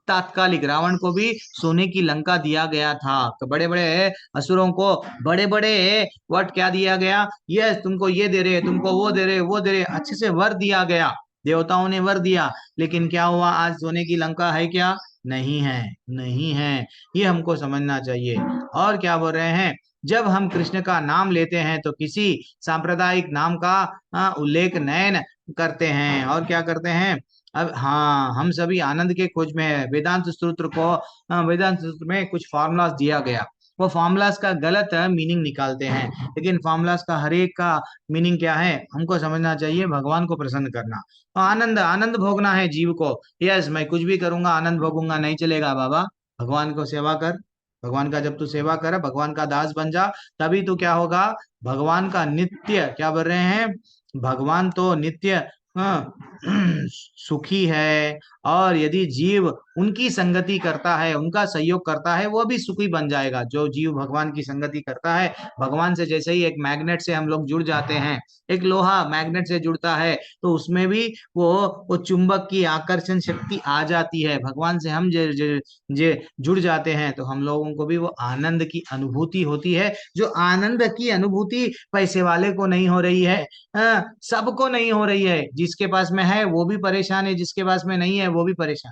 तात्कालिक। रावण को भी सोने की लंका दिया गया था, तो बड़े बड़े असुरों को बड़े बड़े वट क्या दिया गया? यस, तुमको ये दे रहे, तुमको वो दे रहे, वो दे रहे, अच्छे से वर दिया गया, देवताओं ने वर दिया। लेकिन क्या हुआ? आज सोने की लंका है क्या? नहीं है, नहीं है। ये हमको समझना चाहिए। और क्या बोल रहे हैं? जब हम कृष्ण का नाम लेते हैं तो किसी सांप्रदायिक नाम का उल्लेख नहीं करते हैं। और क्या करते हैं? अब हाँ, हम सभी आनंद के खोज में है। वेदांत सूत्र में कुछ फार्मूलाज दिया गया, वो फार्मूलाज का गलत मीनिंग निकालते हैं, लेकिन फार्मूलाज का हर एक का मीनिंग क्या है हमको समझना चाहिए। भगवान को प्रसन्न करना, आनंद आनंद भोगना है जीव को। यस, मैं कुछ भी करूंगा आनंद भोगूंगा, नहीं चलेगा बाबा। भगवान को सेवा कर, भगवान का जब तू सेवा कर, भगवान का दास बन जा, तभी तू क्या होगा? भगवान का नित्य, क्या बोल रहे हैं, भगवान तो नित्य सुखी है। और यदि जीव उनकी संगति करता है, उनका सहयोग करता है, वो भी सुखी बन जाएगा। जो जीव भगवान की संगति करता है, भगवान से जैसे ही एक मैग्नेट से हम लोग जुड़ जाते हैं, एक लोहा मैग्नेट से जुड़ता है, तो उसमें भी वो चुंबक की आकर्षण शक्ति आ जाती है। भगवान से हम जे जुड़ जाते हैं तो हम लोगों को भी वो आनंद की अनुभूति होती है। जो आनंद की अनुभूति पैसे वाले को नहीं हो रही है, सबको नहीं हो रही है। जिसके पास में है वो भी परेशान है, जिसके पास में नहीं है वो भी परेशान।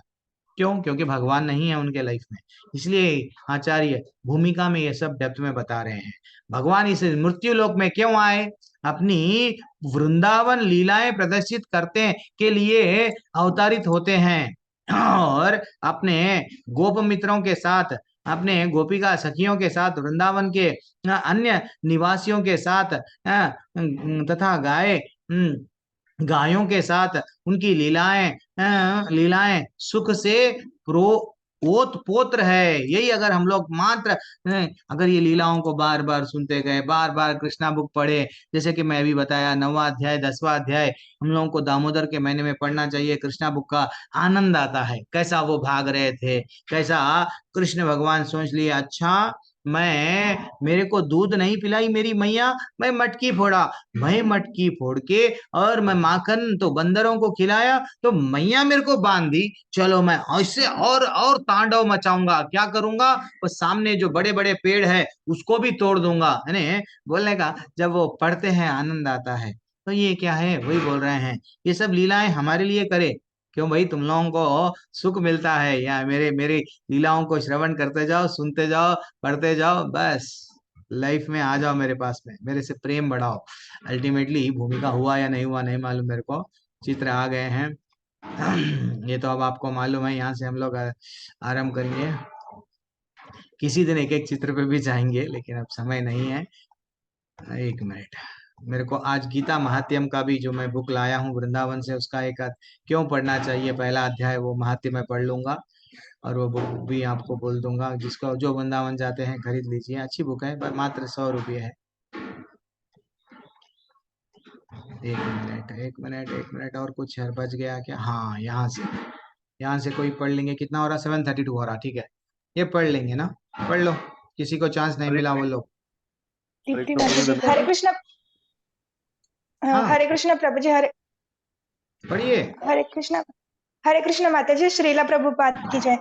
क्यों? क्योंकि भगवान नहीं है उनके लाइफ में। इसलिए आचार्य भूमिका में ये सब डेप्थ में बता रहे हैं। भगवान इस मृत्यु लोक में क्यों आए? अपनी वृंदावन लीलाएं प्रदर्शित करते के लिए अवतारित होते हैं, और अपने गोप मित्रों के साथ, अपने गोपिका सखियों के साथ, वृंदावन के अन्य निवासियों के साथ तथा गायों के साथ उनकी लीलाएं सुख से ओत पोत्र है। यही अगर हम लोग मात्र अगर ये लीलाओं को बार बार सुनते गए, बार बार कृष्णा बुक पढ़े, जैसे कि मैं अभी बताया 9वां अध्याय 10वां अध्याय हम लोगों को दामोदर के महीने में पढ़ना चाहिए। कृष्णा बुक का आनंद आता है, कैसा वो भाग रहे थे, कैसा कृष्ण भगवान सोच लिए अच्छा मेरे को दूध नहीं पिलाई मेरी मैया, मैं मटकी फोड़ा, मैं मटकी फोड़ के और मैं माखन तो बंदरों को खिलाया, तो मैया मेरे को बांध दी, चलो मैं ऐसे और तांडव मचाऊंगा, क्या करूंगा, वो सामने जो बड़े बड़े पेड़ है उसको भी तोड़ दूंगा। है ना बोलने का, जब वो पढ़ते हैं आनंद आता है। तो ये क्या है, वही बोल रहे हैं ये सब लीलाएं हमारे लिए करे, क्यों भाई, तुम लोगों को सुख मिलता है या मेरे मेरी लीलाओं को श्रवण करते जाओ, सुनते जाओ, पढ़ते जाओ, बस लाइफ में आ जाओ मेरे पास में, मेरे से प्रेम बढ़ाओ। अल्टीमेटली भूमिका हुआ या नहीं हुआ नहीं मालूम मेरे को, चित्र आ गए हैं। ये तो अब आपको मालूम है, यहाँ से हम लोग आरंभ करेंगे, किसी दिन एक एक चित्र पे भी जाएंगे, लेकिन अब समय नहीं है। एक मिनट, मेरे को आज गीता महात्यम का भी जो मैं बुक लाया हूँ वृंदावन से, उसका एक क्यों पढ़ना चाहिए पहला अध्याय, वो महात्य में पढ़ लूंगा और वो बुक भी आपको बोल दूंगा। जिसको जो वृंदावन जाते हैं खरीद लीजिए, अच्छी बुक है, पर मात्र 100 रुपये है। एक मिनट और कुछ है बच गया क्या? हाँ, यहाँ से कोई पढ़ लेंगे, कितना हो रहा, 7:32 हो रहा, ठीक है, ये पढ़ लेंगे ना, पढ़ लो, किसी को चांस नहीं मिला वो लोग। दीप्ति माता जी, हरे कृष्ण। हाँ हरे कृष्ण प्रभु जी, पढ़िए। हरे कृष्ण माता जी, श्रीला प्रभुपाद की जय।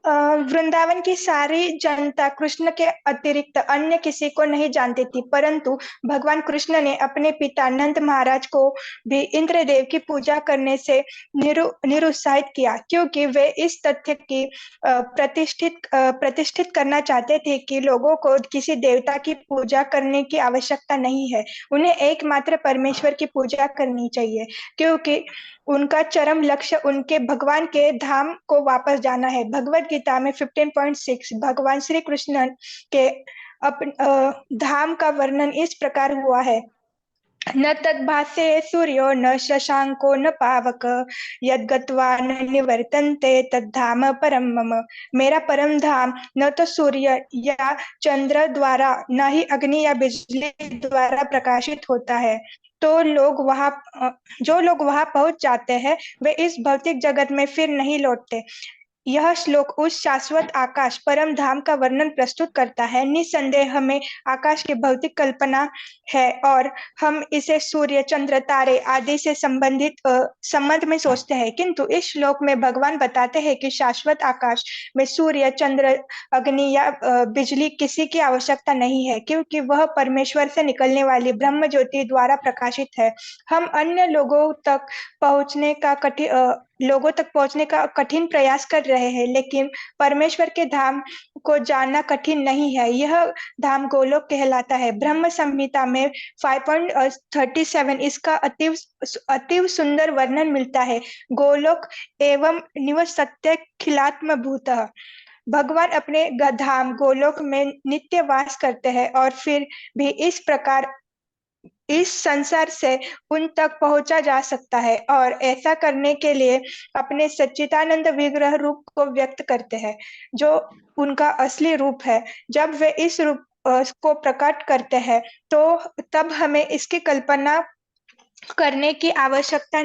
वृंदावन की सारी जनता कृष्ण के अतिरिक्त अन्य किसी को नहीं जानती थी, परंतु भगवान कृष्ण ने अपने पिता नंद महाराज को भी इंद्रदेव की पूजा करने से निरुत्साहित किया, क्योंकि वे इस तथ्य की प्रतिष्ठित करना चाहते थे कि लोगों को किसी देवता की पूजा करने की आवश्यकता नहीं है, उन्हें एकमात्र परमेश्वर की पूजा करनी चाहिए, क्योंकि उनका चरम लक्ष्य उनके भगवान के धाम को वापस जाना है। भगवत गीता में 15.6 भगवान श्री कृष्ण के धाम का वर्णन इस प्रकार हुआ है, न तद्भासे सूर्यो न शशांको न पावक यद्गत्वा न निवर्तन्ते तद्धाम परम मम। मेरा परम धाम न तो सूर्य या चंद्र द्वारा, न ही अग्नि या बिजली द्वारा प्रकाशित होता है। तो जो लोग वहां पहुंच जाते हैं वे इस भौतिक जगत में फिर नहीं लौटते। यह श्लोक उस शाश्वत आकाश परम धाम का वर्णन प्रस्तुत करता है। निसंदेह हमें आकाश की भौतिक कल्पना है और हम इसे सूर्य चंद्र तारे आदि से संबंध में सोचते हैं, किंतु इस श्लोक में भगवान बताते हैं कि शाश्वत आकाश में सूर्य चंद्र अग्नि या बिजली किसी की आवश्यकता नहीं है, क्योंकि वह परमेश्वर से निकलने वाली ब्रह्म ज्योति द्वारा प्रकाशित है। हम अन्य लोगों तक पहुंचने का कठिन प्रयास कर रहे हैं, लेकिन परमेश्वर के धाम को जानना कठिन नहीं है। यह धाम गोलोक कहलाता है। ब्रह्म संहिता में 5.37 इसका अतीव सुंदर वर्णन मिलता है। गोलोक एवं निवसत्य खिलात्म भूतः। भगवान अपने धाम गोलोक में नित्य वास करते हैं और फिर भी इस प्रकार इस संसार से उन तक पहुंचा जा सकता है, और ऐसा करने के लिए अपने सच्चिदानंद विग्रह रूप को व्यक्त करते हैं, जो उनका असली रूप है। जब वे इस रूप को प्रकट करते हैं तो तब हमें इसकी कल्पना करने की आवश्यकता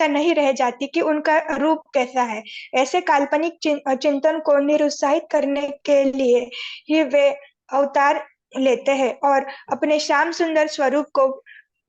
नहीं रह जाती कि उनका रूप कैसा है। ऐसे काल्पनिक चिंतन को निरुत्साहित करने के लिए ही वे अवतार लेते हैं और अपने श्याम सुंदर स्वरूप को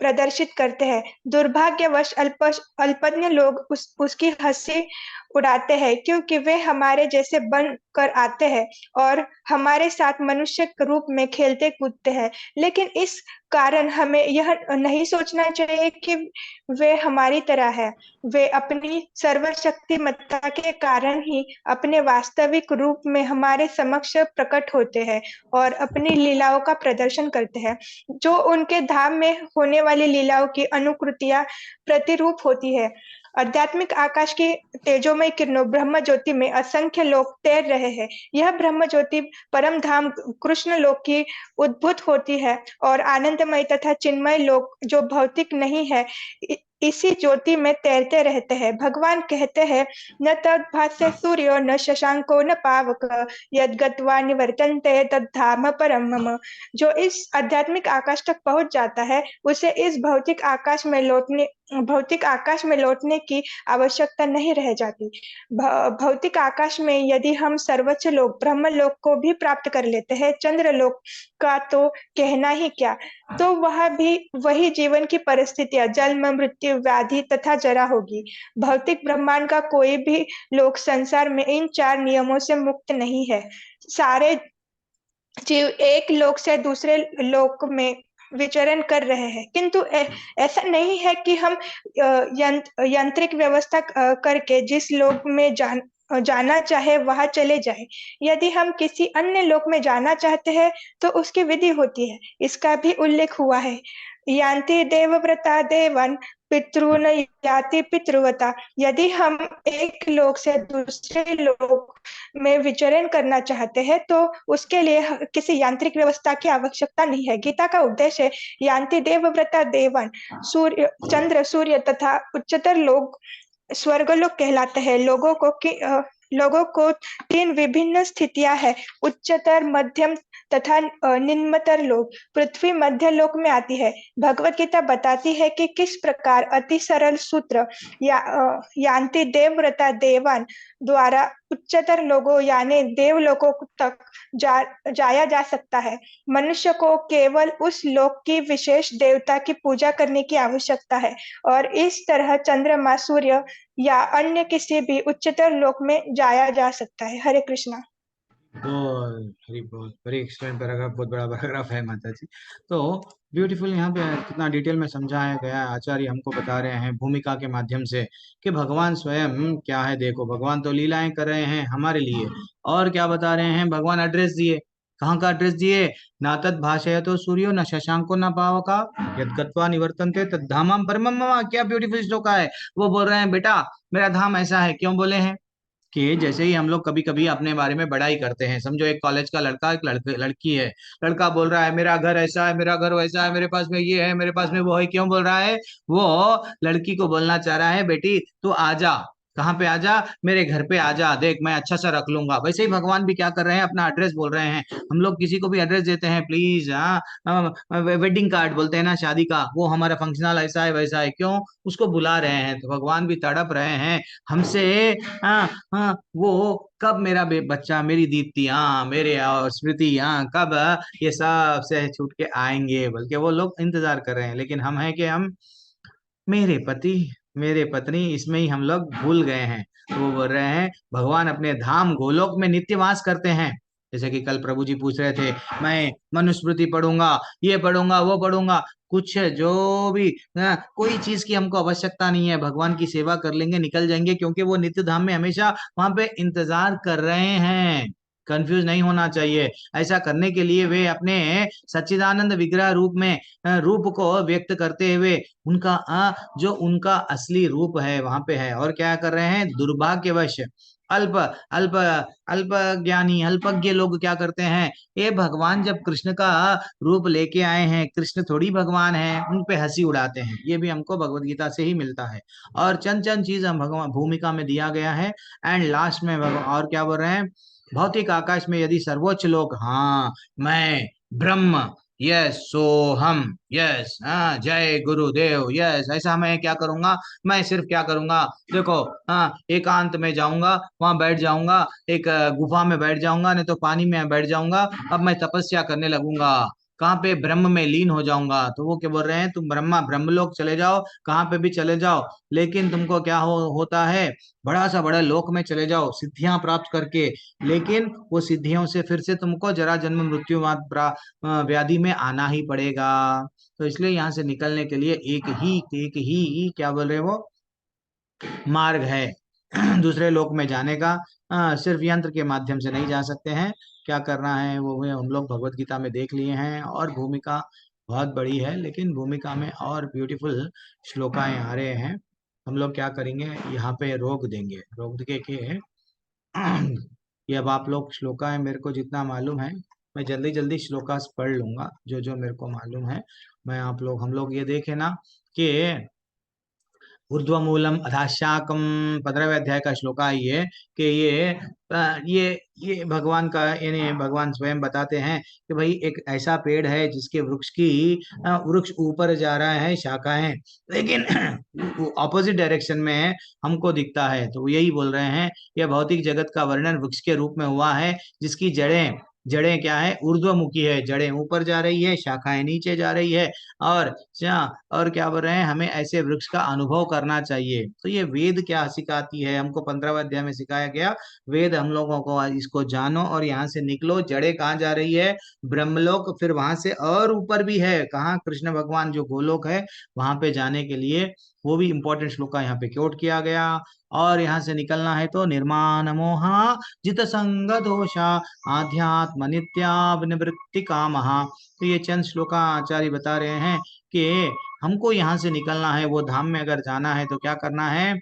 प्रदर्शित करते हैं। दुर्भाग्यवश अल्पज्ञ लोग उसकी हंसी उड़ाते हैं, क्योंकि वे हमारे जैसे बन कर आते हैं और हमारे साथ मनुष्य के रूप में खेलते कूदते हैं, लेकिन इस कारण हमें यह नहीं सोचना चाहिए कि वे हमारी तरह है। वे अपनी सर्वशक्तिमत्ता के कारण ही अपने वास्तविक रूप में हमारे समक्ष प्रकट होते हैं और अपनी लीलाओं का प्रदर्शन करते हैं, जो उनके धाम में होने वाली लीलाओं की अनुकृतियां प्रतिरूप होती है। आध्यात्मिक आकाश की तेजोमय किरणों ब्रह्म ज्योति में असंख्य लोग तैर रहे हैं। यह ब्रह्म ज्योति परम धाम कृष्ण लोक की उद्भूत होती है और आनंदमय तथा चिन्मय लोक जो भौतिक नहीं है इसी ज्योति में तैरते रहते हैं। भगवान कहते हैं, न तद्भास्य सूर्यो न शशांको न पावक यद गत्वा निवर्तन्ते तद्धाम परम मम। जो इस आध्यात्मिक आकाश तक पहुंच जाता है, उसे इस भौतिक आकाश में लौटने की आवश्यकता नहीं रह जाती। भौतिक आकाश में यदि हम सर्वोच्च लोक ब्रह्मलोक को भी प्राप्त कर लेते हैं, चंद्रलोक का तो कहना ही क्या, तो वह भी वही जीवन की परिस्थितियां, जन्म मृत्यु व्याधि तथा जरा होगी। भौतिक ब्रह्मांड का कोई भी लोक संसार में इन 4 नियमों से मुक्त नहीं है। सारे जीव एक लोक से दूसरे लोक में विचरण कर रहे हैं, किंतु ऐसा नहीं है कि हम यांत्रिक व्यवस्था करके जिस लोक में जाना चाहे वहां चले जाए। यदि हम किसी अन्य लोक में जाना चाहते हैं तो उसकी विधि होती है, इसका भी उल्लेख हुआ है। यान्ति देवव्रता देवान् पितॄन् याति पितृव्रता। यदि हम एक लोक से दूसरे लोक में विचरण करना चाहते हैं तो उसके लिए किसी यांत्रिक व्यवस्था की आवश्यकता नहीं है। गीता का उद्देश्य है यान्ति देवव्रता देवान्, सूर्य चंद्र सूर्य तथा उच्चतर लोक स्वर्गलोक कहलाते हैं। लोगों को 3 विभिन्न स्थितियां हैं, उच्चतर, मध्यम तथा निम्नतर लोक। पृथ्वी मध्य लोक में आती है। भगवत गीता बताती है कि किस प्रकार अति सरल सूत्र यान्ति देवव्रता देवान् द्वारा उच्चतर लोगों यानी देवलोकों तक जाया जा सकता है। मनुष्य को केवल उस लोक की विशेष देवता की पूजा करने की आवश्यकता है और इस तरह चंद्रमा, सूर्य या अन्य किसी भी उच्चतर लोक में जाया जा सकता है। हरे कृष्णा। हरी बोल। वेरी एक्सलेंट पैराग्राफ, बहुत बड़ा पैराग्राफ है माता जी। तो ब्यूटीफुल, यहाँ पे कितना डिटेल में समझाया गया है। आचार्य हमको बता रहे हैं भूमिका के माध्यम से कि भगवान स्वयं क्या है। देखो, भगवान तो लीलाएं कर रहे हैं हमारे लिए, और क्या बता रहे हैं, भगवान एड्रेस दिए। कहाँ का एड्रेस दिए? ना तद भाषय तो सूर्यो न शशांको न पावका यद गत्वा निवर्तन्ते तद्धामम परमम मम। क्या ब्यूटीफुल श्लोक है। वो बोल रहे हैं, बेटा मेरा धाम ऐसा है। क्यों बोले हैं कि जैसे ही हम लोग कभी कभी अपने बारे में बड़ाई करते हैं, समझो एक कॉलेज का लड़का, एक लड़की है। लड़का बोल रहा है मेरा घर ऐसा है, मेरा घर वैसा है, मेरे पास में ये है, मेरे पास में वो है। क्यों बोल रहा है? वो लड़की को बोलना चाह रहा है, बेटी तू आजा। कहाँ पे आजा? मेरे घर पे आजा, देख मैं अच्छा सा रख लूंगा। वैसे ही भगवान भी क्या कर रहे हैं, अपना एड्रेस बोल रहे हैं। हम लोग किसी को भी एड्रेस देते हैं, प्लीज, वेडिंग कार्ड बोलते हैं ना शादी का, वो हमारा फंक्शनल ऐसा है वैसा है। क्यों? उसको बुला रहे हैं। तो भगवान भी तड़प रहे हैं हमसे। हाँ हाँ, वो कब मेरा बच्चा, मेरी दीप्ति, मेरे और स्मृति, कब ये सब से छूट के आएंगे, बल्कि वो लोग इंतजार कर रहे हैं। लेकिन हम हैं कि हम मेरे पति, मेरे पत्नी, इसमें ही हम लोग भूल गए हैं। तो वो बोल रहे हैं भगवान अपने धाम गोलोक में नित्यवास करते हैं। जैसे कि कल प्रभु जी पूछ रहे थे, मैं मनुस्मृति पढ़ूंगा, ये पढ़ूंगा, वो पढ़ूंगा, कुछ जो भी कोई चीज की हमको आवश्यकता नहीं है। भगवान की सेवा कर लेंगे, निकल जाएंगे, क्योंकि वो नित्य धाम में हमेशा वहां पे इंतजार कर रहे हैं। कंफ्यूज नहीं होना चाहिए। ऐसा करने के लिए वे अपने सच्चिदानंद विग्रह रूप में रूप को व्यक्त करते हुए उनका जो उनका असली रूप है वहां पे है। और क्या कर रहे हैं? दुर्भाग्यवश अल्प अल्प अल्प ज्ञानी, अल्पज्ञ लोग क्या करते हैं, ये भगवान जब कृष्ण का रूप लेके आए हैं, कृष्ण थोड़ी भगवान है, उन पे हंसी उड़ाते हैं। ये भी हमको भगवत गीता से ही मिलता है। और चंद चंद चीज हम भगवान भूमिका में दिया गया है। एंड लास्ट में और क्या बोल रहे हैं, भौतिक आकाश में यदि सर्वोच्च लोक, हाँ मैं ब्रह्म, यस सोहम, यस हाँ जय गुरुदेव, यस, ऐसा मैं क्या करूंगा, मैं सिर्फ क्या करूंगा, देखो एकांत में जाऊंगा, वहां बैठ जाऊंगा, एक गुफा में बैठ जाऊंगा, नहीं तो पानी में बैठ जाऊंगा। अब मैं तपस्या करने लगूंगा, कहाँ पे? ब्रह्म में लीन हो जाऊंगा। तो वो क्या बोल रहे हैं, तुम ब्रह्मलोक चले जाओ, कहाँ पे भी चले जाओ, लेकिन तुमको क्या होता है, बड़ा सा बड़ा लोक में चले जाओ सिद्धियां प्राप्त करके, लेकिन वो सिद्धियों से फिर से तुमको जरा जन्म मृत्यु व्याधि में आना ही पड़ेगा। तो इसलिए यहाँ से निकलने के लिए एक ही क्या बोल रहे हैं वो, मार्ग है दूसरे लोक में जाने का। सिर्फ यंत्र के माध्यम से नहीं जा सकते हैं। क्या करना है वो हम लोग भगवत गीता में देख लिए हैं। और भूमिका बहुत बड़ी है, लेकिन भूमिका में और ब्यूटीफुल श्लोकाएं आ रहे हैं। हम लोग क्या करेंगे, यहाँ पे रोक देंगे, रोक के ये अब आप लोग श्लोकाएं, मेरे को जितना मालूम है मैं जल्दी जल्दी श्लोकास पढ़ लूंगा, जो जो मेरे को मालूम है। मैं हम लोग ये देखें ना कि ऊर्ध्वमूलम अधाशाकम 15वें अध्याय का श्लोक है ये कि ये भगवान का यानी भगवान स्वयं बताते हैं कि भाई एक ऐसा पेड़ है जिसके वृक्ष ऊपर जा रहा है, शाखाएं लेकिन ऑपोजिट डायरेक्शन में हमको दिखता है। तो यही बोल रहे हैं यह भौतिक जगत का वर्णन वृक्ष के रूप में हुआ है जिसकी जड़ें क्या है, ऊर्ध्वमुखी है, जड़ें ऊपर जा रही है, शाखाएं नीचे जा रही है। और और क्या बोल रहे हैं, हमें ऐसे वृक्ष का अनुभव करना चाहिए। तो ये वेद क्या सिखाती है हमको, 15वें अध्याय में सिखाया गया वेद हम लोगों को, इसको जानो और यहाँ से निकलो। जड़ें कहाँ जा रही है, ब्रह्मलोक, फिर वहां से और ऊपर भी है कहाँ, कृष्ण भगवान जो गोलोक है वहां पे जाने के लिए वो भी इंपॉर्टेंट श्लोक का यहाँ पे कोट किया गया। और यहाँ से निकलना है तो निर्माण मोहा जित संग दोषा आध्यात्म नित्यावनिवृत्ति कामहा। तो ये चंद श्लोका आचार्य बता रहे हैं कि हमको यहाँ से निकलना है, वो धाम में अगर जाना है तो क्या करना है।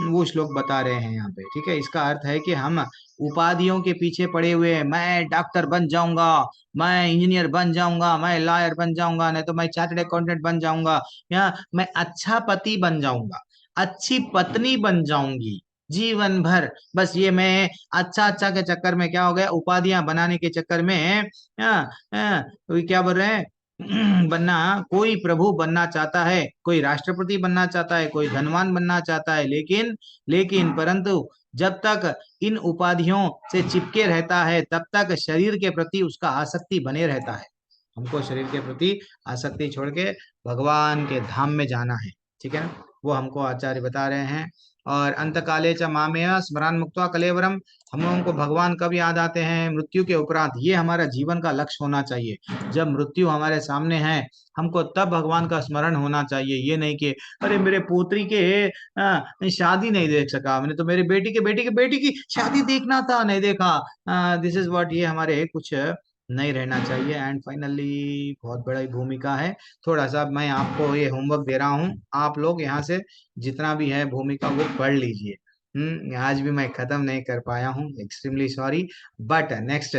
वो श्लोक बता रहे हैं यहाँ पे, ठीक है। इसका अर्थ है कि हम उपाधियों के पीछे पड़े हुए हैं, मैं डॉक्टर बन जाऊंगा, मैं इंजीनियर बन जाऊंगा, मैं लॉयर बन जाऊंगा, नहीं तो मैं चार्टर्ड अकाउंटेंट बन जाऊंगा, या मैं अच्छा पति बन जाऊंगा, अच्छी पत्नी बन जाऊंगी जीवन भर। बस ये मैं अच्छा के चक्कर में क्या हो गया, उपाधियां बनाने के चक्कर में तो क्या बोल रहे हैं बनना, कोई प्रभु बनना चाहता है, कोई राष्ट्रपति बनना चाहता है, कोई धनवान बनना चाहता है, लेकिन परंतु जब तक इन उपाधियों से चिपके रहता है तब तक शरीर के प्रति उसका आसक्ति बने रहता है। हमको शरीर के प्रति आसक्ति छोड़ के भगवान के धाम में जाना है, ठीक है ना। वो हमको आचार्य बता रहे हैं। और अंतकाले च मामेय स्मरण मुक्त्वा कलेवरम, हम लोगों को भगवान कब याद आते हैं, मृत्यु के उपरांत। ये हमारा जीवन का लक्ष्य होना चाहिए। जब मृत्यु हमारे सामने है हमको तब भगवान का स्मरण होना चाहिए। ये नहीं कि अरे मेरे पोत्री के शादी नहीं देख सका, मैंने तो मेरे बेटी की शादी देखना था, नहीं देखा। दिस इज व्हाट, ये हमारे कुछ नहीं रहना चाहिए। एंड फाइनली बहुत बड़ी भूमिका है, थोड़ा सा मैं आपको ये होमवर्क दे रहा हूँ, आप लोग यहाँ से जितना भी है भूमिका वो पढ़ लीजिए। आज भी मैं खत्म नहीं कर पाया हूँ, extremely sorry. But next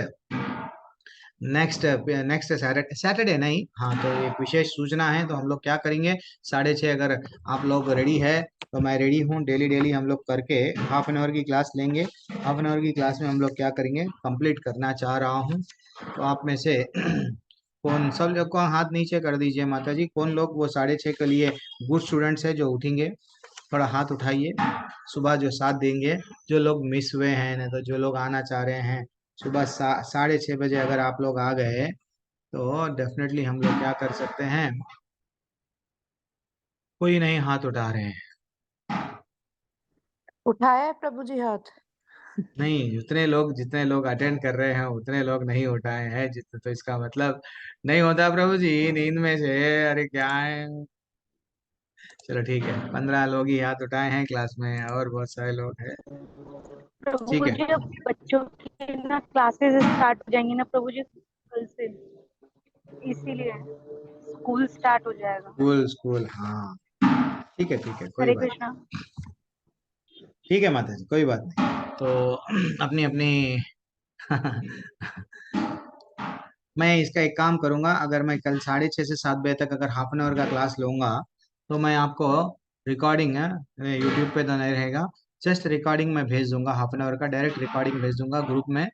Saturday नहीं, हाँ, तो एक विशेष सूचना है। तो हम लोग क्या करेंगे, 6:30 अगर आप लोग रेडी है तो मैं रेडी हूँ। डेली हम लोग करके हाफ एन आवर की क्लास लेंगे। हाफ एन आवर की क्लास में हम लोग क्या करेंगे, कंप्लीट करना चाह रहा हूँ। तो आप में से कौन, सब लोग को हाथ नीचे कर दीजिए माता जी, कौन लोग वो 6:30 के लिए गुड स्टूडेंट्स है जो उठेंगे, थोड़ा हाथ उठाइए। सुबह जो साथ देंगे, जो लोग मिस हुए हैं, नहीं तो जो लोग आना चाह रहे हैं सुबह 6:30 बजे अगर आप लोग आ गए तो डेफिनेटली हम लोग क्या कर सकते हैं। कोई नहीं हाथ उठा रहे हैं, उठाया है प्रभु जी हाथ। नहीं, जितने लोग अटेंड कर रहे हैं उतने लोग नहीं उठाए हैं जितने, तो इसका मतलब नहीं होता प्रभु जी नींद में से, अरे क्या है। चलो ठीक है, 15 लोग ही हाथ उठाए हैं क्लास में, और बहुत सारे लोग हैं, प्रभु ठीक है। जी अब बच्चों की ना क्लासेस स्टार्ट हो जाएंगी ना प्रभु जी कल से, इसीलिए स्कूल स्टार्ट हो जाएगा। स्कूल हाँ, ठीक है कोई हरे बात कृष्णा। ठीक है माता जी, कोई बात नहीं। तो अपनी अपनी मैं इसका एक काम करूंगा, अगर मैं कल 6:30 से 7 बजे तक अगर हाफ एन आवर का क्लास लूंगा तो मैं आपको रिकॉर्डिंग है, यूट्यूब पे तो नहीं रहेगा, जस्ट रिकॉर्डिंग में भेज दूंगा, हाफ एन आवर का डायरेक्ट रिकॉर्डिंग भेज दूंगा ग्रुप में।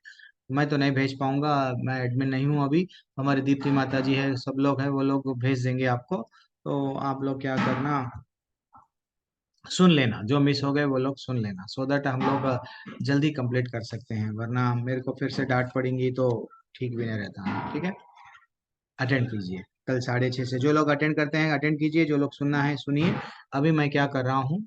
मैं तो नहीं भेज पाऊंगा, मैं एडमिन नहीं हूँ अभी, हमारी दीप्ति माता जी है, सब लोग हैं, वो लोग भेज देंगे आपको। तो आप लोग क्या करना, सुन लेना, जो मिस हो गए वो लोग सुन लेना, सो दैट हम लोग जल्दी कंप्लीट कर सकते हैं, वरना मेरे को फिर से डांट पड़ेंगी तो ठीक भी नहीं रहता। ठीक है, अटेंड कीजिए कल 6:30 से, जो लोग अटेंड करते हैं अटेंड कीजिए, जो लोग सुनना है सुनिए। अभी मैं क्या कर रहा हूँ,